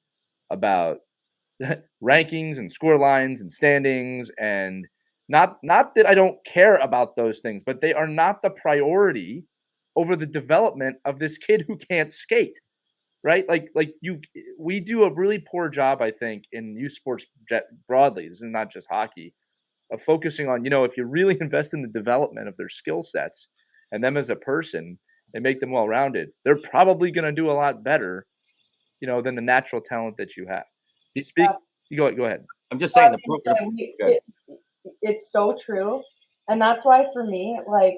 about rankings and score lines and standings, and not that I don't care about those things, but they are not the priority over the development of this kid who can't skate, right? We do a really poor job, I think, in youth sports broadly. This is not just hockey, of focusing on, you know, if you really invest in the development of their skill sets and them as a person and make them well-rounded, they're probably going to do a lot better, you know, than the natural talent that you have. You go ahead. I'm just saying it's so true. And that's why for me, like,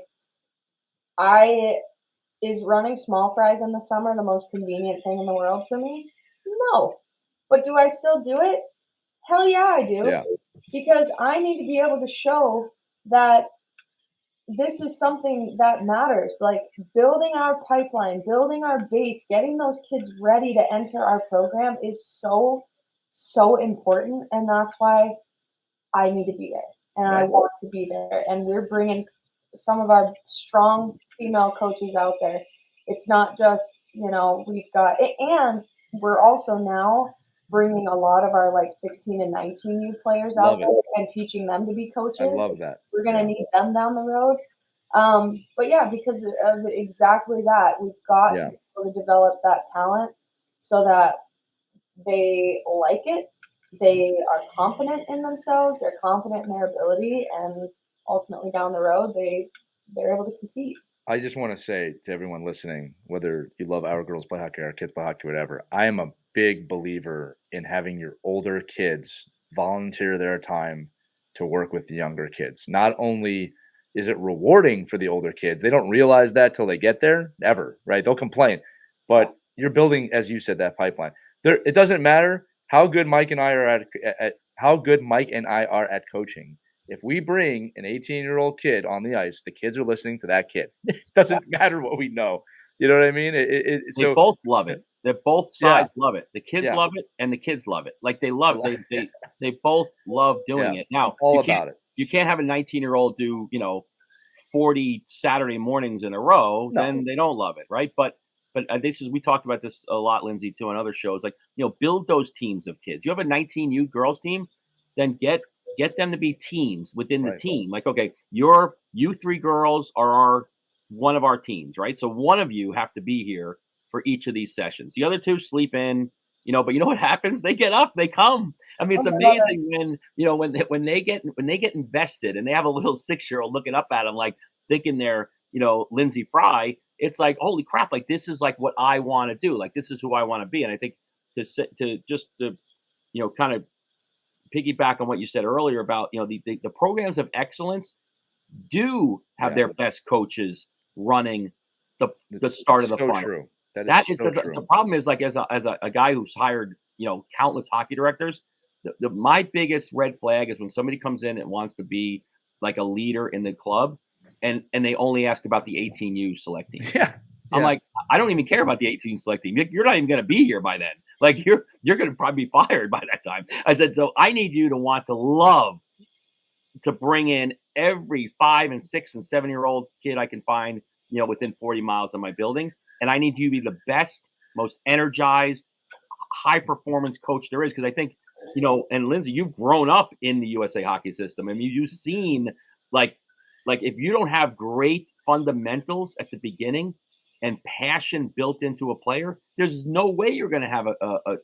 is running small fries in the summer the most convenient thing in the world for me? No. But do I still do it? Hell yeah, I do. Yeah. Because I need to be able to show that this is something that matters. Like building our pipeline, building our base, getting those kids ready to enter our program is so, so important. And that's why I need to be there. And I want to be there. And we're bringing some of our strong female coaches out there. It's not just, you know, we've got, and we're also now bringing a lot of our like 16 and 19U players out there and teaching them to be coaches. I love that. We're going to need them down the road. But yeah, because of exactly that, we've got to be able to develop that talent so that they like it. They are confident in themselves. They're confident in their ability, and ultimately down the road, they're able to compete. I just want to say to everyone listening, whether you love our girls play hockey, our kids play hockey, whatever, I am a big believer in having your older kids volunteer their time to work with the younger kids. Not only is it rewarding for the older kids, they don't realize that till they get there, ever, right? They'll complain, but you're building, as you said, that pipeline. There, it doesn't matter how good Mike and I are at how good Mike and I are at coaching. If we bring an 18-year-old kid on the ice, the kids are listening to that kid. It doesn't matter what we know. You know what I mean? They both love it. They both sides love it. The kids Yeah. love it, and the kids love it. Like they love they both love doing it. Now all about it. You can't have a 19-year-old do 40 Saturday mornings in a row. No. Then they don't love it, right? But we talked about this a lot, Lindsay, too, on other shows. Like build those teams of kids. You have a 19U girls team, then get them to be teams within the team. Like, okay, you three girls are one of our teams, right? So one of you have to be here for each of these sessions. The other two sleep in, but you know what happens? They get up, they come. I mean, it's amazing when they get invested and they have a little 6-year-old looking up at them, like thinking they're, Lindsay Fry. It's like, holy crap, like this is like what I want to do. Like this is who I want to be. And I think to kind of piggyback on what you said earlier about, the programs of excellence do have their best coaches running the start of the funnel. True. That is so true. The problem is, like, as a guy who's hired, countless hockey directors, my biggest red flag is when somebody comes in and wants to be like a leader in the club and they only ask about the 18U select team. Yeah. I'm like, I don't even care about the 18 select team. You're not even going to be here by then. Like you're going to probably be fired by that time. I said, so I need you to want to love to bring in every 5 and 6 and 7-year-old kid I can find, within 40 miles of my building. And I need you to be the best, most energized, high performance coach there is. Because I think, and Lindsay, you've grown up in the USA hockey system. I mean, you've seen like if you don't have great fundamentals at the beginning and passion built into a player, there's no way you're going to have a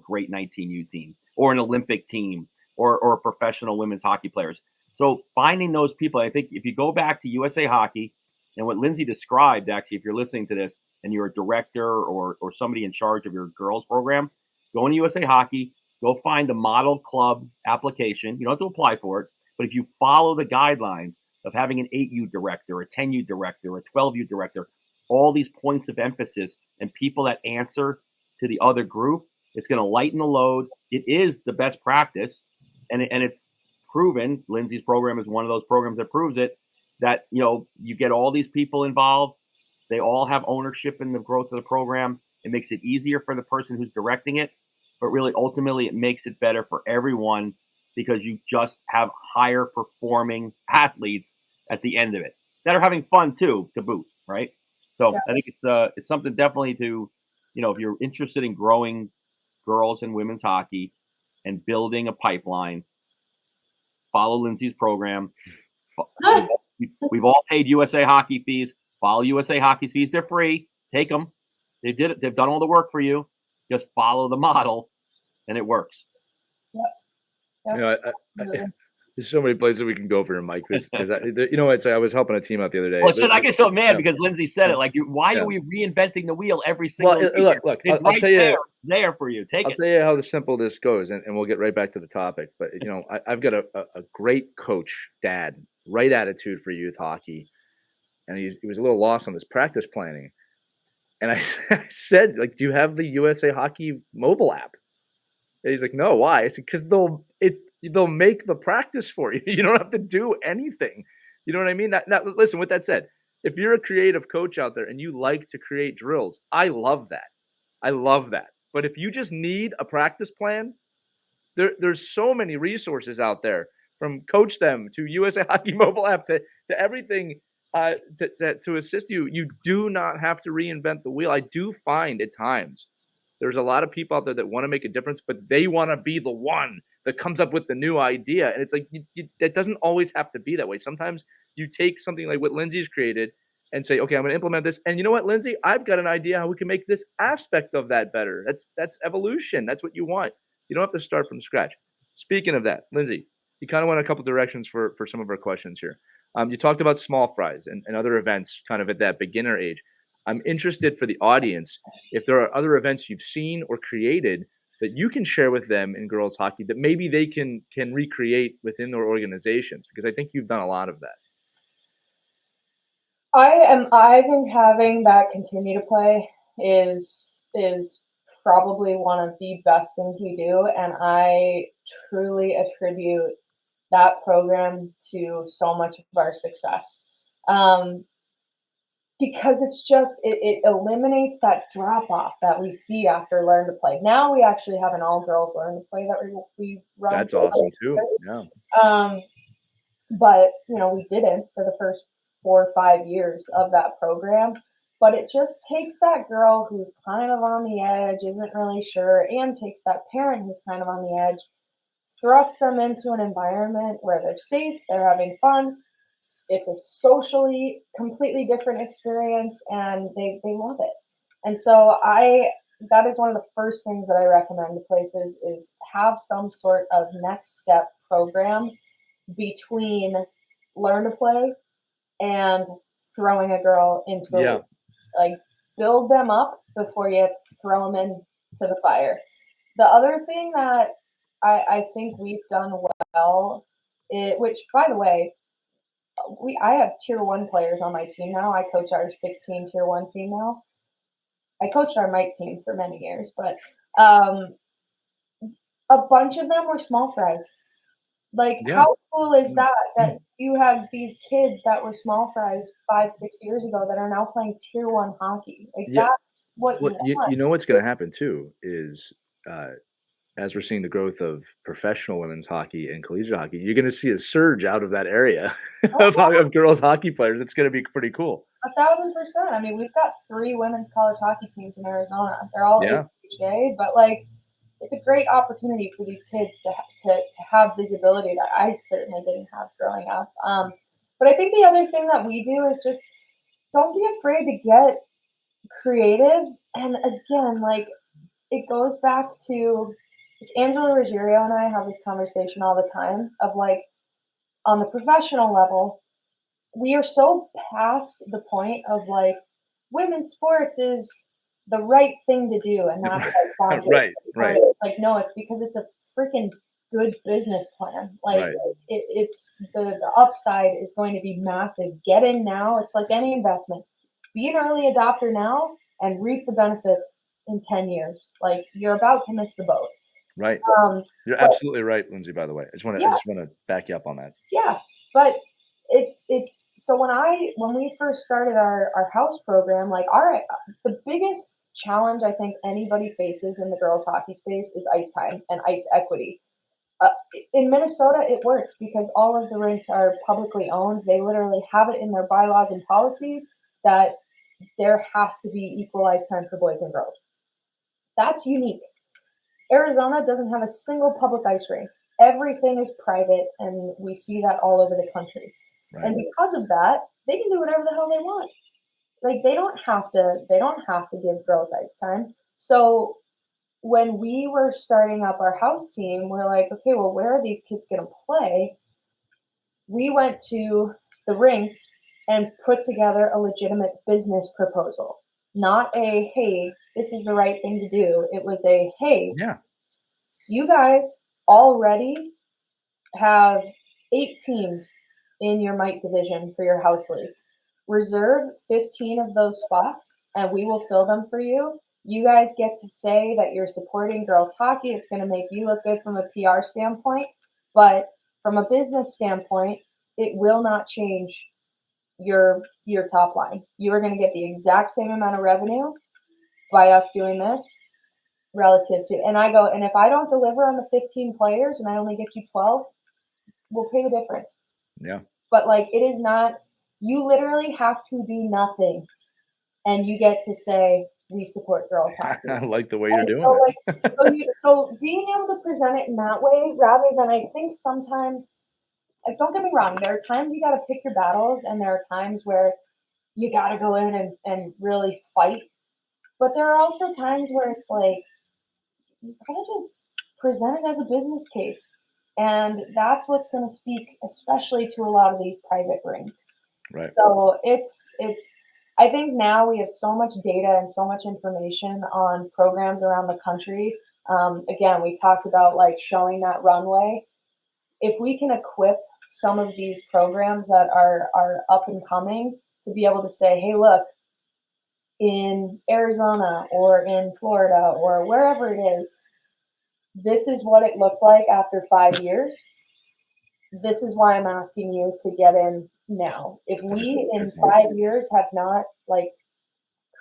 great 19U team or an Olympic team or professional women's hockey players. So finding those people, I think if you go back to USA Hockey and what Lindsay described, actually, if you're listening to this and you're a director or somebody in charge of your girls program, go into USA Hockey, go find a model club application. You don't have to apply for it, but if you follow the guidelines of having an 8U director, a 10U director, a 12U director, all these points of emphasis and people that answer to the other group, it's going to lighten the load. It is the best practice, and it's proven. Lindsay's program is one of those programs that proves it, that you get all these people involved. They all have ownership in the growth of the program. It makes it easier for the person who's directing it, but really ultimately it makes it better for everyone because you just have higher performing athletes at the end of it that are having fun too, to boot, right? So I think it's something definitely to, if you're interested in growing girls and women's hockey and building a pipeline, follow Lindsay's program. We've all paid USA Hockey fees. Follow USA Hockey's fees. They're free. Take them. They did it. They've done all the work for you. Just follow the model, and it works. Yep. There's so many places we can go for him, Mike. Because I was helping a team out the other day. Well, I get so mad because Lindsay said it. Like, why are we reinventing the wheel every single year? Look. It's I'll tell you, there for you. I'll tell you how simple this goes, and we'll get right back to the topic. But I've got a great coach, dad, right attitude for youth hockey, and he was a little lost on his practice planning. And I said, like, do you have the USA Hockey mobile app? And he's like, no, why? I said, because they'll make the practice for you. You don't have to do anything. You know what I mean? Now, listen, with that said, if you're a creative coach out there and you like to create drills, I love that. But if you just need a practice plan, there's so many resources out there, from Coach Them to USA Hockey mobile app to everything to assist you. You do not have to reinvent the wheel. I do find at times there's a lot of people out there that want to make a difference, but they want to be the one that comes up with the new idea. And it's like, that doesn't always have to be that way. Sometimes you take something like what Lindsay's created and say, okay, I'm going to implement this. And you know what, Lindsay, I've got an idea how we can make this aspect of that better. That's evolution. That's what you want. You don't have to start from scratch. Speaking of that, Lindsay, you kind of went a couple directions for some of our questions here. You talked about small fries and other events kind of at that beginner age. I'm interested for the audience if there are other events you've seen or created that you can share with them in girls hockey that maybe they can recreate within their organizations, because I think you've done a lot of that. I think having that continue to play is probably one of the best things we do, and I truly attribute that program to so much of our success. Because it's just it eliminates that drop off that we see after learn to play. Now we actually have an all girls learn to play that we run. That's awesome too. Yeah. But we didn't for the first 4 or 5 years of that program. But it just takes that girl who's kind of on the edge, isn't really sure, and takes that parent who's kind of on the edge, thrust them into an environment where they're safe, they're having fun. It's a socially completely different experience, and they love it. And so that is one of the first things that I recommend to places is have some sort of next step program between learn to play and throwing a girl into a league. Like, build them up before you throw them into the fire. The other thing that I think we've done well, which, by the way, I have tier 1 players on my team now. I coach our 16 tier 1 team now. I coached our Mike team for many years, but a bunch of them were small fries. Like, how cool is that you have these kids that were small fries 5-6 years ago that are now playing tier 1 hockey? Like, that's what you want. You know what's going to happen too is as we're seeing the growth of professional women's hockey and collegiate hockey, you're going to see a surge out of that area of girls hockey players. It's going to be pretty cool. 1,000%. I mean, we've got 3 women's college hockey teams in Arizona. They're all ACHA, but like, it's a great opportunity for these kids to have visibility that I certainly didn't have growing up. But I think the other thing that we do is just don't be afraid to get creative. And again, like, it goes back to Angela Ruggiero and I have this conversation all the time of, like, on the professional level, we are so past the point of, like, women's sports is the right thing to do, and that's like right. Like, no, it's because it's a freaking good business plan. Like, it's the upside is going to be massive. Get in now. It's like any investment. Be an early adopter now and reap the benefits in 10 years. Like, you're about to miss the boat. Right. You're absolutely right, Lindsay, by the way. I just want to back you up on that. Yeah. But it's so when we first started our house program, like, the biggest challenge I think anybody faces in the girls hockey space is ice time and ice equity. In Minnesota, it works because all of the rinks are publicly owned. They literally have it in their bylaws and policies that there has to be equal ice time for boys and girls. That's unique. Arizona doesn't have a single public ice rink. Everything is private, and we see that all over the country. Right. And because of that, they can do whatever the hell they want. Like, they don't have to give girls ice time. So when we were starting up our house team, we're like, okay, well, where are these kids going to play? We went to the rinks and put together a legitimate business proposal. Not a, hey, this is the right thing to do. It was a, hey, you guys already have 8 teams in your Mike division for your house league. Reserve 15 of those spots, and we will fill them for you. You guys get to say that you're supporting girls hockey. It's going to make you look good from a PR standpoint, but from a business standpoint, it will not change your top line. You are going to get the exact same amount of revenue by us doing this relative to, and I go, and if I don't deliver on the 15 players and I only get you 12, we'll pay the difference. Yeah. But, like, it is not, you literally have to do nothing, and you get to say, we support girls hockey. I like the way you're doing it. So being able to present it in that way, rather than, I think sometimes, like, don't get me wrong, there are times you got to pick your battles, and there are times where you got to go in and really fight. But there are also times where it's like, you got to just present it as a business case. And that's what's going to speak, especially to a lot of these private rinks. Right. So it's I think now we have so much data and so much information on programs around the country. Again, we talked about like showing that runway. If we can equip some of these programs that are up and coming to be able to say, hey, look, in Arizona or in Florida or wherever it is, this is what it looked like after 5 years. This is why I'm asking you to get in now. If we in 5 years have not like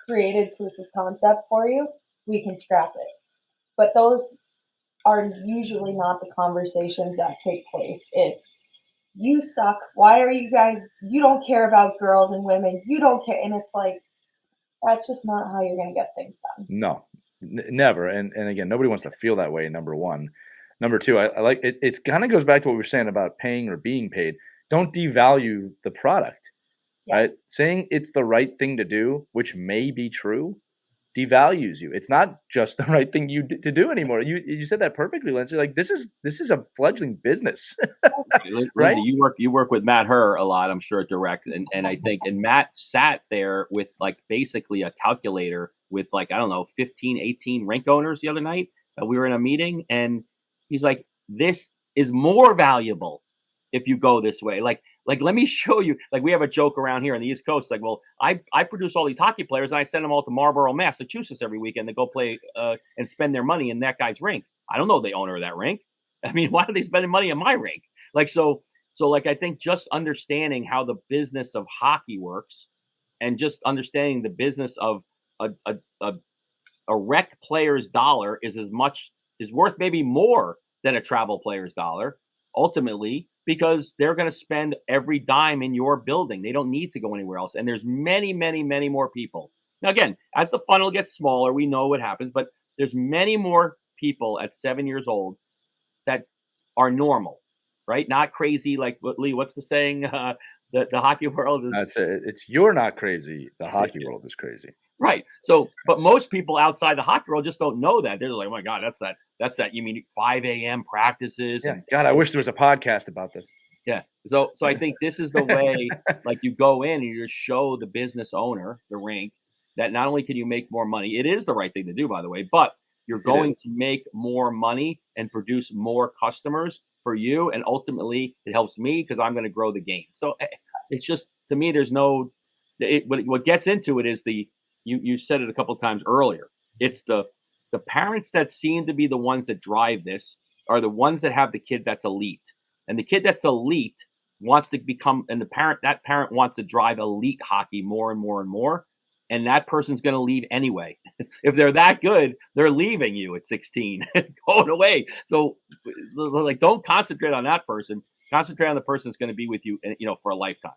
created proof of concept for you, we can scrap it. But those are usually not the conversations that take place. It's, you suck. Why are you guys, you don't care about girls and women. You don't care. And it's like, that's just not how you're going to get things done. No, never. And again, nobody wants to feel that way. Number one. Number two, I like it. It kind of goes back to what we were saying about paying or being paid. Don't devalue the product, right? Saying it's the right thing to do, which may be true, devalues you. It's not just the right thing to do anymore. You said that perfectly, Lindsay. Like this is a fledgling business, right? Lindsay, you work with Matt Herr a lot, I'm sure, at Direct, and I think, and Matt sat there with like basically a calculator with like, I don't know, 15, 18 rink owners the other night. We were in a meeting, and he's like, this is more valuable if you go this way. Like, let me show you. Like, we have a joke around here on the East Coast. Like, well, I produce all these hockey players, and I send them all to Marlborough, Massachusetts every weekend to go play and spend their money in that guy's rink. I don't know the owner of that rink. I mean, why are they spending money in my rink? Like, so like, I think just understanding how the business of hockey works, and just understanding the business of a rec player's dollar is worth maybe more than a travel player's dollar, ultimately, because they're going to spend every dime in your building. They don't need to go anywhere else. And there's many, many, many more people. Now, again, as the funnel gets smaller, we know what happens, but there's many more people at 7 years old that are normal, right? Not crazy. Like, Lee, what's the saying? The hockey world is... That's it. It's, you're not crazy. The hockey world is crazy. Right. So, but most people outside the hockey world just don't know that. They're like, oh my God, that's that. You mean 5 a.m. practices? Yeah. And, God, I wish there was a podcast about this. Yeah. So I think this is the way, like, you go in and you just show the business owner, the rink, that not only can you make more money, it is the right thing to do, by the way, but you're going to make more money and produce more customers for you. And ultimately it helps me because I'm going to grow the game. So it's just, to me, there's no, what gets into it is you said it a couple of times earlier. It's the parents that seem to be the ones that drive this are the ones that have the kid that's elite. And the kid that's elite wants to become, and that parent wants to drive elite hockey more and more and more. And that person's going to leave anyway. If they're that good, they're leaving you at 16, going away. So, like, don't concentrate on that person. Concentrate on the person that's going to be with you, for a lifetime.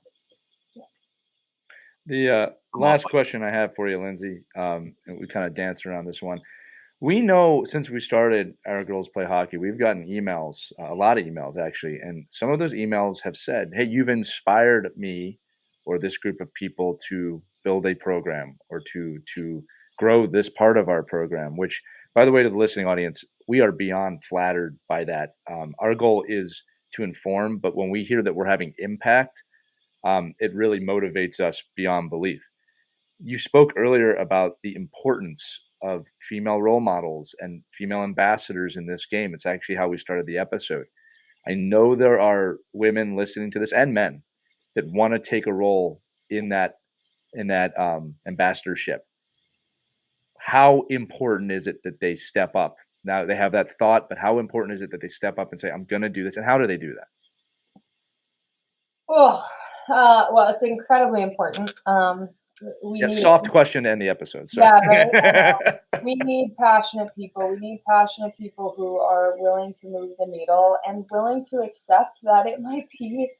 The last question I have for you, Lindsay, and we kind of danced around this one. We know since we started Our Girls Play Hockey, we've gotten emails, a lot of emails actually, and some of those emails have said, hey, you've inspired me or this group of people to build a program or to grow this part of our program, which, by the way, to the listening audience, we are beyond flattered by that. Our goal is to inform, but when we hear that we're having impact, it really motivates us beyond belief. You spoke earlier about the importance of female role models and female ambassadors in this game. It's actually how we started the episode. I know there are women listening to this and men that want to take a role in that ambassadorship. How important is it that they step up? Now they have that thought, but how important is it that they step up and say, I'm going to do this? And how do they do that? Well, it's incredibly important. Soft question to end the episode. So. Yeah, right. We need passionate people. We need passionate people who are willing to move the needle and willing to accept that it might be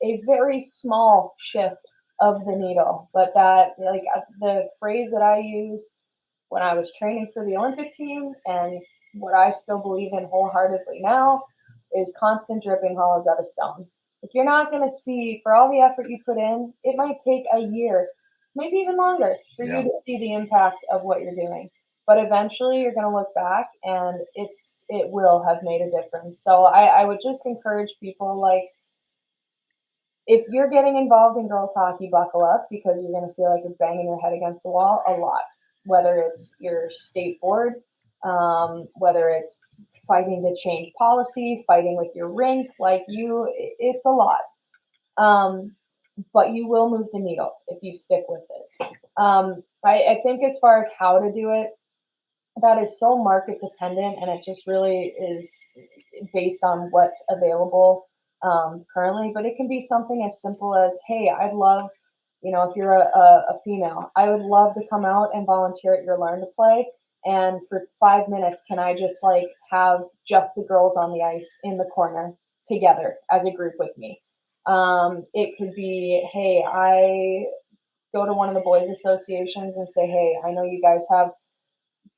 a very small shift of the needle. But that, like, the phrase that I used when I was training for the Olympic team and what I still believe in wholeheartedly now is constant dripping hollows out a stone. If you're not going to see, for all the effort you put in, it might take a year, maybe even longer, for you to see the impact of what you're doing. But eventually you're going to look back and it will have made a difference. So I would just encourage people, like, if you're getting involved in girls hockey, buckle up, because you're going to feel like you're banging your head against the wall a lot, whether it's your state board, whether it's fighting to change policy, fighting with your rink, it's a lot. But you will move the needle if you stick with it. I think as far as how to do it, that is so market dependent, and it just really is based on what's available currently. But it can be something as simple as, hey, I'd love, if you're a female, I would love to come out and volunteer at your Learn to Play. And for 5 minutes, can I just have just the girls on the ice in the corner together as a group with me? It could be, hey, I go to one of the boys associations and say, hey, I know you guys have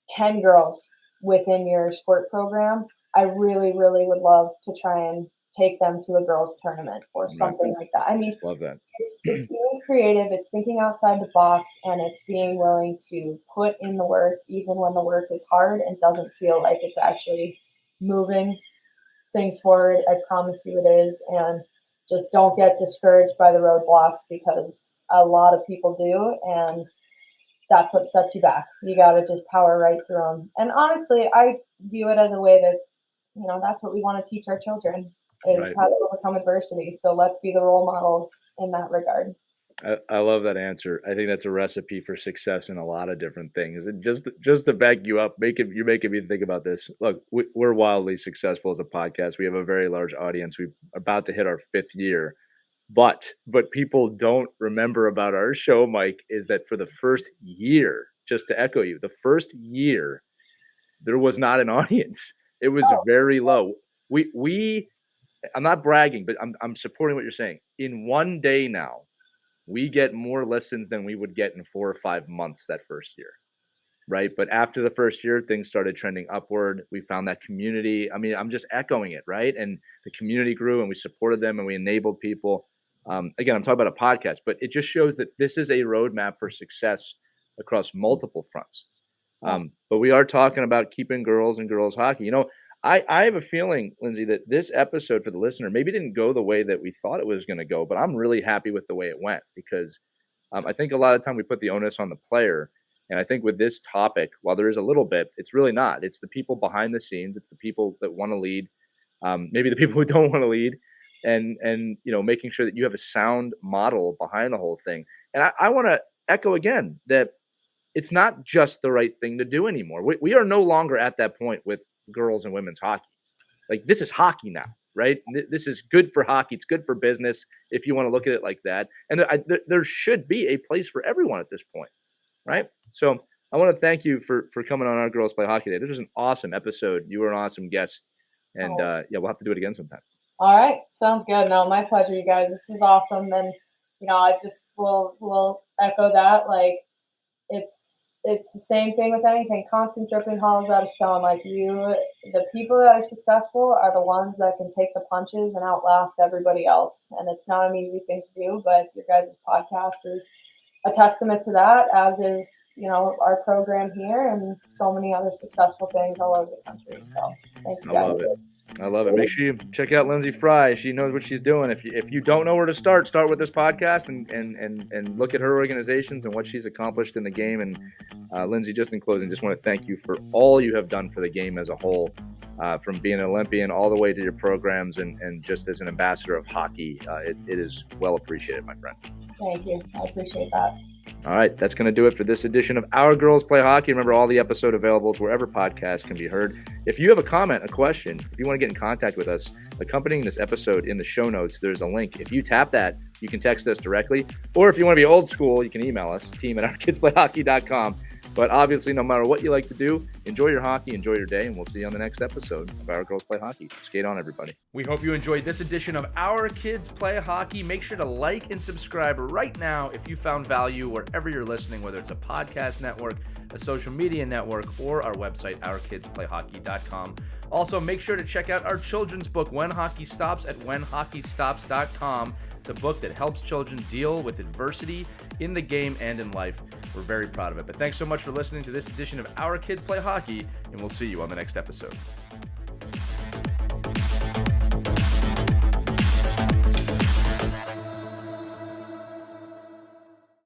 10 girls within your sport program. I really, really would love to try and take them to a girls tournament or something like that. I mean, love that. It's being creative, it's thinking outside the box, and it's being willing to put in the work even when the work is hard and doesn't feel like it's actually moving things forward. I promise you it is. And just don't get discouraged by the roadblocks, because a lot of people do, and that's what sets you back. You got to just power right through them. And honestly, I view it as a way that, that's what we want to teach our children, is how to overcome adversity. So let's be the role models in that regard. I love that answer. I think that's a recipe for success in a lot of different things. And just to back you up, you're making me think about this. Look, we're wildly successful as a podcast. We have a very large audience. We're about to hit our 5th year. But people don't remember about our show, Mike, is that for the first year, just to echo you, the first year, there was not an audience. It was very low. I'm not bragging, but I'm supporting what you're saying. In one day now, we get more listens than we would get in 4 or 5 months that first year, right? But after the first year, things started trending upward. We found that community. I mean, I'm just echoing it, right? And the community grew, and we supported them, and we enabled people. Again, I'm talking about a podcast, but it just shows that this is a roadmap for success across multiple fronts. But we are talking about keeping girls and girls hockey. I have a feeling, Lindsay, that this episode for the listener maybe didn't go the way that we thought it was going to go, but I'm really happy with the way it went, because I think a lot of time we put the onus on the player. And I think with this topic, while there is a little bit, it's really not. It's the people behind the scenes. It's the people that want to lead, maybe the people who don't want to lead, and making sure that you have a sound model behind the whole thing. And I want to echo again that it's not just the right thing to do anymore. We are no longer at that point with girls and women's hockey. This is hockey now, right? This is good for hockey. It's good for business, if you want to look at it like that. And there should be a place for everyone at this point, right? So I want to thank you for coming on our Girls Play Hockey Day. This was an awesome episode. You were an awesome guest, and we'll have to do it again sometime. All right, sounds good. No, my pleasure, you guys. This is awesome, and I just will echo that. It's the same thing with anything. Constant dripping hollows out of stone. The people that are successful are the ones that can take the punches and outlast everybody else. And it's not an easy thing to do, but your guys' podcast is a testament to that, as is, our program here and so many other successful things all over the country. So thank you guys. I love it. Make sure you check out Lindsay Fry. She knows what she's doing. If you don't know where to start with this podcast and look at her organizations and what she's accomplished in the game. And Lindsay, just in closing, just want to thank you for all you have done for the game as a whole, from being an Olympian all the way to your programs and just as an ambassador of hockey. It is well appreciated, my friend. Thank you. I appreciate that. All right, that's going to do it for this edition of Our Girls Play Hockey. Remember, all the episode available is wherever podcasts can be heard. If you have a comment, a question, if you want to get in contact with us, accompanying this episode in the show notes, there's a link. If you tap that, you can text us directly. Or if you want to be old school, you can email us, team@ourkidsplayhockey.com. But obviously, no matter what you like to do, enjoy your hockey, enjoy your day, and we'll see you on the next episode of Our Girls Play Hockey. Skate on, everybody. We hope you enjoyed this edition of Our Kids Play Hockey. Make sure to like and subscribe right now if you found value wherever you're listening, whether it's a podcast network, a social media network, or our website, ourkidsplayhockey.com. Also, make sure to check out our children's book, When Hockey Stops, at whenhockeystops.com. It's a book that helps children deal with adversity in the game and in life. We're very proud of it. But thanks so much for listening to this edition of Our Kids Play Hockey, and we'll see you on the next episode.